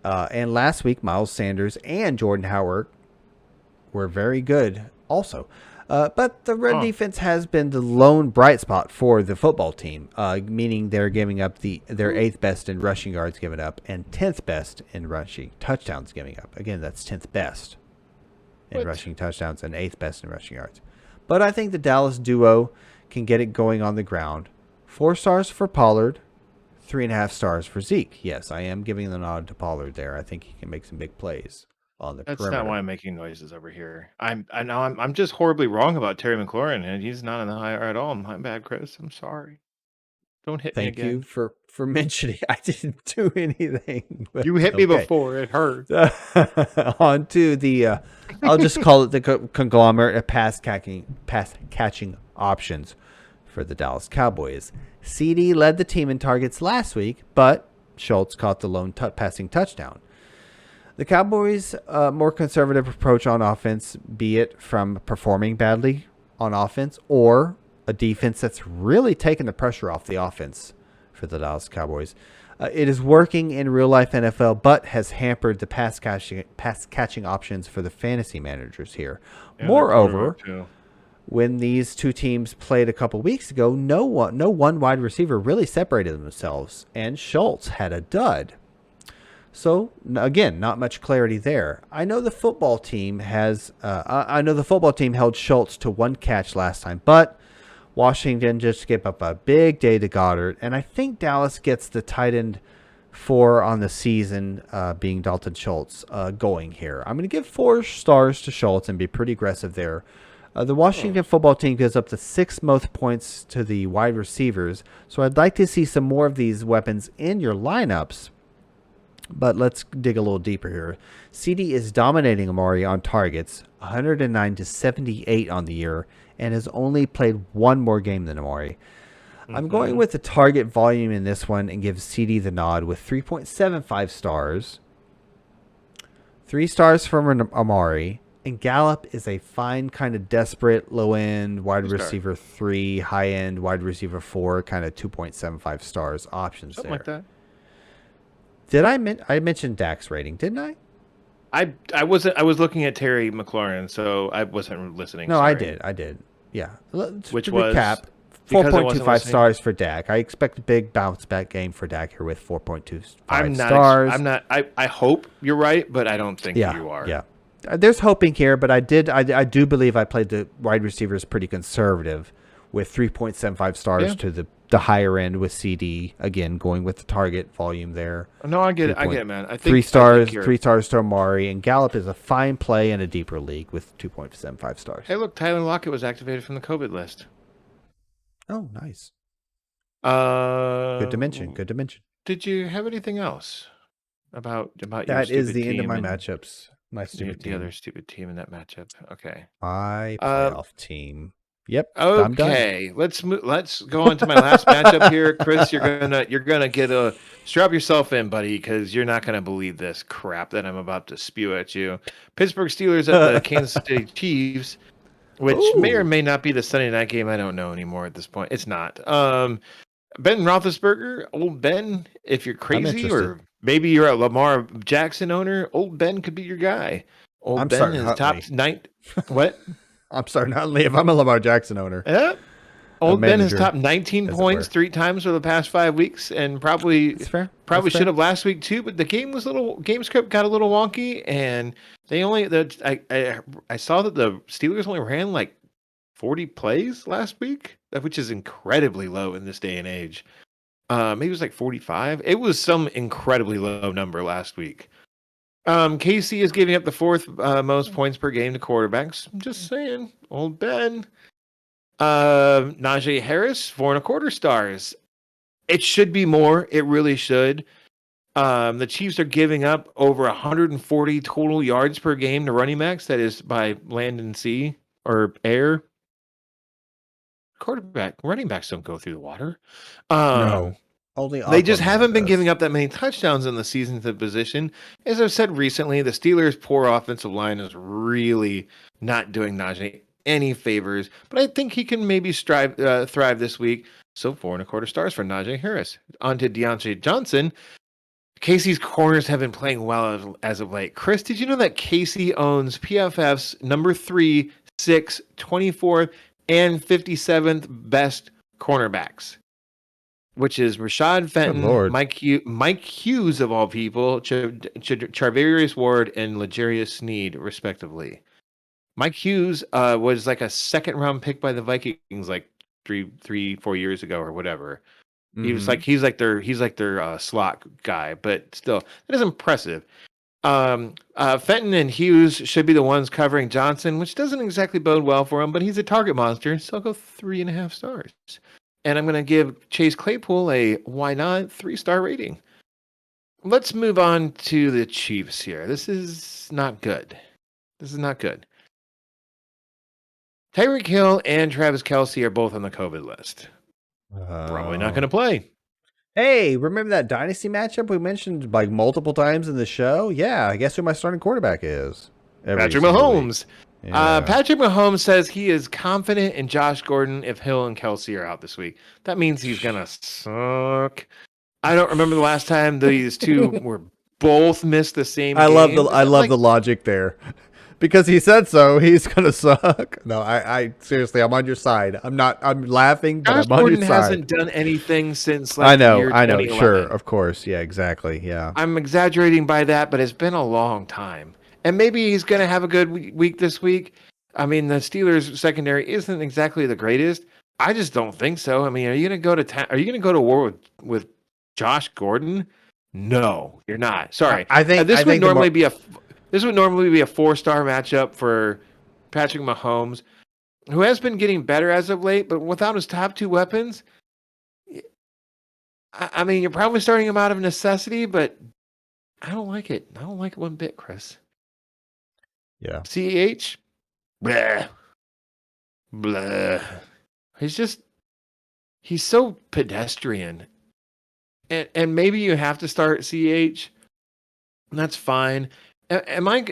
And last week, Miles Sanders and Jordan Howard were very good also. But the run defense has been the lone bright spot for the football team, meaning they're giving up their 8th best in rushing yards given up and 10th best in rushing touchdowns giving up. Again, that's 10th best in rushing touchdowns and 8th best in rushing yards. But I think the Dallas duo can get it going on the ground. 4 stars for Pollard, 3.5 stars for Zeke. Yes, I am giving the nod to Pollard there. I think he can make some big plays on the perimeter. That's not why I'm making noises over here. I'm just horribly wrong about Terry McLaurin, and he's not in the IR at all. My bad, Chris. I'm sorry. Don't hit me again. Thank you for mentioning. I didn't do anything. You hit me before. It hurt. On to the, I'll just call it the conglomerate of pass catching options for the Dallas Cowboys. CD led the team in targets last week, but Schultz caught the lone passing touchdown. The Cowboys' more conservative approach on offense, be it from performing badly on offense or a defense that's really taken the pressure off the offense for the Dallas Cowboys. It is working in real-life NFL, but has hampered the pass catching options for the fantasy managers here. Yeah, moreover, when these two teams played a couple weeks ago, no one wide receiver really separated themselves, and Schultz had a dud. So again, not much clarity there. I know the football team held Schultz to 1 catch last time, but Washington just gave up a big day to Goddard, and I think Dallas gets the tight end 4 on the season, being Dalton Schultz, going here. I'm going to give 4 stars to Schultz and be pretty aggressive there. The Washington football team gives up the 6th most points to the wide receivers, so I'd like to see some more of these weapons in your lineups. But let's dig a little deeper here. CD is dominating Amari on targets, 109 to 78 on the year, and has only played one more game than Amari. I'm going with the target volume in this one and give CD the nod with 3.75 stars. 3 stars from Amari. And Gallup is a fine, kind of desperate, low-end wide receiver 3, high-end wide receiver 4, kind of 2.75 stars options Something there. like that. Did I mentioned Dak's rating, didn't I? I wasn't. I was looking at Terry McLaurin, so I wasn't listening. No, sorry. I did. Yeah. Which to was recap, because I wasn't 4.25 listening? stars for Dak. I expect a big bounce back game for Dak here with 4.25 I'm not. stars. I'm not. I hope you're right, but I don't think you are. Yeah. There's hoping here, but I do believe I played the wide receivers pretty conservative with 3.75 stars to the higher end with CD, again going with the target volume there. No, I get it, man. I think 3 stars, 3 stars to Amari, and Gallup is a fine play in a deeper league with 2.75 stars. Hey, look, Tyler Lockett was activated from the COVID list. Oh, nice. Good to mention. Did you have anything else about your that is the end of team my and matchups? My stupid team. The other stupid team in that matchup. Okay. My playoff team. Yep. Okay. I'm done. Let's go on to my last matchup here, Chris. You're gonna get strap yourself in, buddy, because you're not gonna believe this crap that I'm about to spew at you. Pittsburgh Steelers at the Kansas City Chiefs, which may or may not be the Sunday night game. I don't know anymore at this point. It's not. Ben Roethlisberger, old Ben. If you're crazy or maybe you're a Lamar Jackson owner, old Ben could be your guy. Old Ben is top 9. What? I'm sorry, not Lee. If I'm a Lamar Jackson owner. Yeah. Old Ben has topped 19 points 3 times for the past 5 weeks, and probably should have last week too. But the game script got a little wonky, and they I saw that the Steelers only ran like 40 plays last week, which is incredibly low in this day and age. Maybe it was like 45. It was some incredibly low number last week. KC is giving up the 4th most points per game to quarterbacks. I'm just saying, old Ben. Najee Harris, 4.25 stars. It should be more. It really should. The Chiefs are giving up over 140 total yards per game to running backs. That is by land and sea or air. Running backs don't go through the water. No. They just haven't been giving up that many touchdowns in the season to the position. As I've said recently, the Steelers' poor offensive line is really not doing Najee any favors, but I think he can maybe thrive this week. So 4.25 stars for Najee Harris. On to Deontay Johnson. Casey's corners have been playing well as of late. Chris, did you know that Casey owns PFF's number 3, 6, 24th, and 57th best cornerbacks? Which is Rashad Fenton, Mike Hughes of all people, Charvarius Ward, and L'Jarius Sneed, respectively. Mike Hughes was like a 2nd-round pick by the Vikings like 4 years ago or whatever. Mm-hmm. He's like their slot guy, but still, that is impressive. Fenton and Hughes should be the ones covering Johnson, which doesn't exactly bode well for him, but he's a target monster, so I'll go 3.5 stars. And I'm going to give Chase Claypool a why not 3-star rating. Let's move on to the Chiefs here. This is not good. Tyreek Hill and Travis Kelce are both on the COVID list. Probably not going to play. Hey, remember that dynasty matchup we mentioned like multiple times in the show? Yeah, I guess who my starting quarterback is. Patrick Mahomes. Yeah. Patrick Mahomes says he is confident in Josh Gordon if Hill and Kelce are out this week. That means he's going to suck. I don't remember the last time these two were both missed the same game. I love the logic there. Because he said so, he's going to suck. No, I seriously, I'm on your side. I'm laughing, but I'm on your side. Josh Gordon hasn't done anything since like the year 2011. I know, sure, of course. Yeah, exactly, yeah. I'm exaggerating by that, but it's been a long time. And maybe he's going to have a good week this week. I mean, the Steelers secondary isn't exactly the greatest. I just don't think so. I mean, are you going to go to war with Josh Gordon? No, you're not. Sorry. I think this I would think normally be a 4-star matchup for Patrick Mahomes, who has been getting better as of late, but without his top two weapons, I mean, you're probably starting him out of necessity, but I don't like it. I don't like it one bit, Chris. Yeah. CEH, blah, blah. He's so pedestrian. And maybe you have to start CEH. That's fine. Am I?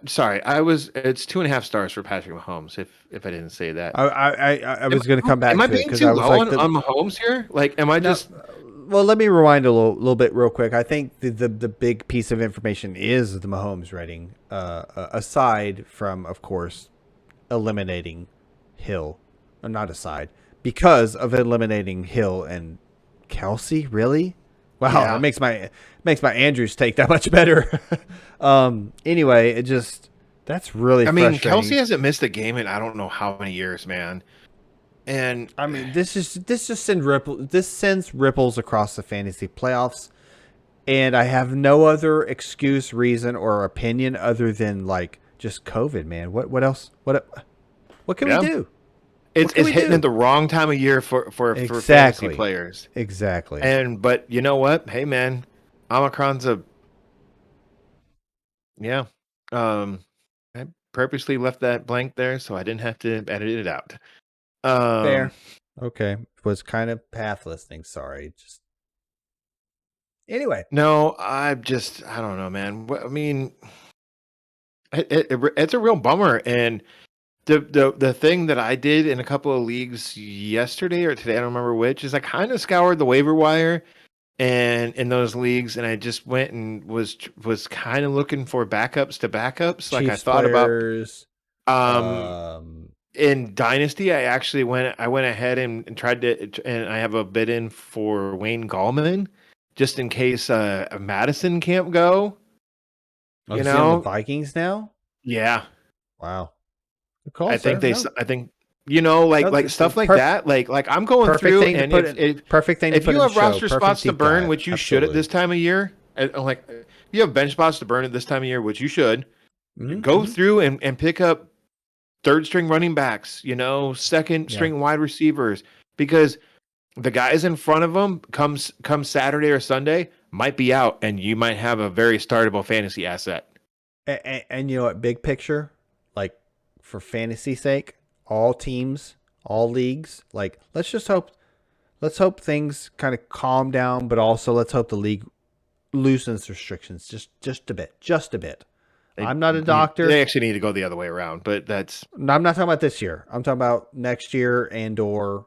Sorry, It's 2.5 stars for Patrick Mahomes. If I didn't say that, I was going to come back am I to it being because too I was low like on Mahomes here? Like, am I just? Well, let me rewind a little bit real quick. I think the big piece of information is the Mahomes rating, aside from, of course, eliminating Hill. Not aside, because of eliminating Hill and Kelsey. Really? Wow, Yeah. that makes my Andrews take that much better. Anyway, that's really. I mean, frustrating. Kelsey hasn't missed a game in I don't know how many years, man. And I mean, this sends ripples across the fantasy playoffs, and I have no other excuse, reason, or opinion other than like just COVID, man. What else? What can we do? It's hitting at the wrong time of year for fantasy players. Exactly. But you know what? Hey, man, Omicron's I purposely left that blank there so I didn't have to edit it out. Fair. Okay. Was kind of path listening. Sorry. Just anyway. No, I don't know, man. I mean, it's a real bummer. And the thing that I did in a couple of leagues yesterday or today, I don't remember which, is I kind of scoured the waiver wire and in those leagues, and I just went and was kind of looking for backups to backups. Like Chiefs I thought players, about in Dynasty, I went ahead and tried to, and I have a bid in for Wayne Gallman, just in case Madison can't go. Oh, you know, the Vikings now. Yeah. Wow. I think like stuff like that. Like I'm going through, and perfect thing. If you have roster spots to burn, which you should at this time of year, like if you have bench spots to burn at this time of year, which you should, go through and pick up third string running backs, second string wide receivers, because the guys in front of them come Saturday or Sunday might be out, and you might have a very startable fantasy asset. And you know what? Big picture, like for fantasy sake, all teams, all leagues, like let's hope things kind of calm down, but also let's hope the league loosens restrictions just a bit. I'm not a doctor. They actually need to go the other way around, but that's... No, I'm not talking about this year. I'm talking about next year and or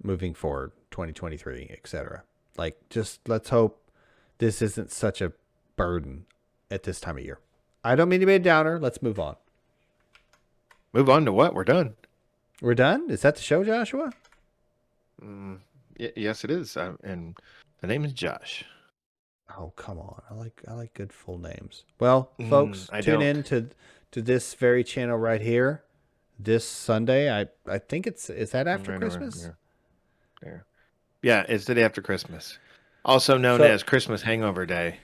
moving forward, 2023, etc. Like, just let's hope this isn't such a burden at this time of year. I don't mean to be a downer. Let's move on. Move on to what? We're done. We're done? Is that the show, Joshua? Yes, it is. And the name is Josh. Oh, come on. I like good full names. Well, folks, tune in to this very channel right here this Sunday. I think is that after Christmas? Yeah, it's the day after Christmas. Also known as Christmas Hangover Day.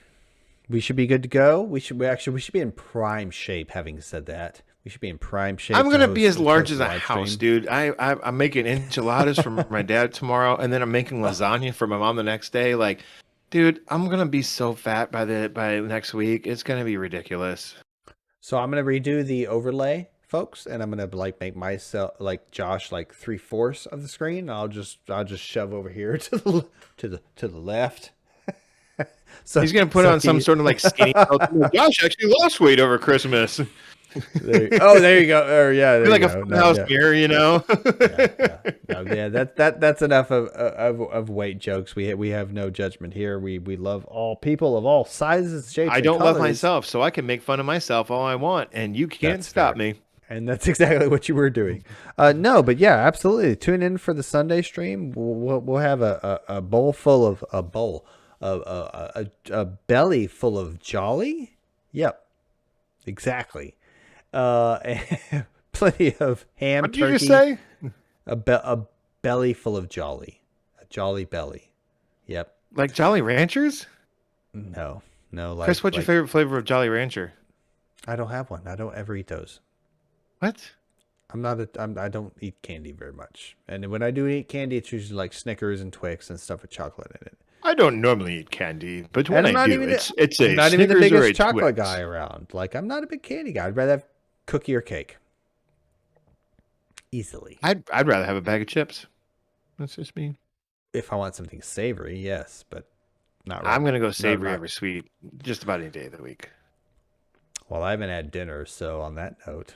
We should be good to go. We should be in prime shape, having said that. We should be in prime shape. I'm going to be as large as a house, dude. I'm making enchiladas for my dad tomorrow, and then I'm making lasagna for my mom the next day. Like, dude, I'm going to be so fat by next week. It's going to be ridiculous. So I'm going to redo the overlay, folks, and I'm going to make myself like Josh 3/4 of the screen. I'll just shove over here to the left. So he's going to put on some sort of skinny. Josh actually lost weight over Christmas. There you go. Or yeah, there like a house mirror, That's enough of weight jokes. We have no judgment here. We love all people of all sizes, shapes. I don't love myself, so I can make fun of myself all I want, and you can't stop me. And that's exactly what you were doing. No, but yeah, absolutely. Tune in for the Sunday stream. We'll have a bowl full of a belly full of jolly. Yep, exactly. Plenty of ham. What did turkey, you just say? A belly full of jolly. A jolly belly. Yep. Like Jolly Ranchers? No. Chris, what's your favorite flavor of Jolly Rancher? I don't have one. I don't ever eat those. What? I don't eat candy very much. And when I do eat candy, it's usually like Snickers and Twix and stuff with chocolate in it. I don't normally eat candy, but when I do, it's a I'm not Snickers even the or a biggest chocolate Twix. guy around. Like, I'm not a big candy guy. I'd rather have cookie or cake. Easily. I'd rather have a bag of chips. That's just me. If I want something savory, yes, but not really. I'm going to go savory over sweet just about any day of the week. Well, I haven't had dinner, so on that note.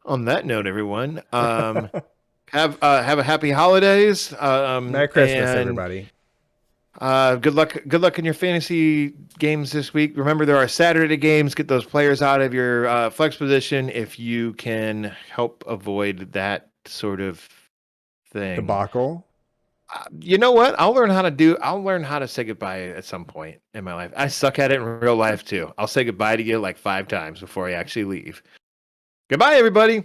On that note, everyone, have a happy holidays. Merry Christmas, everybody. Good luck in your fantasy games this week. Remember, there are Saturday games. Get those players out of your flex position if you can help avoid that sort of thing. Debacle. You know what? I'll learn how to say goodbye at some point in my life. I suck at it in real life too. I'll say goodbye to you like 5 times before I actually leave. Goodbye, everybody.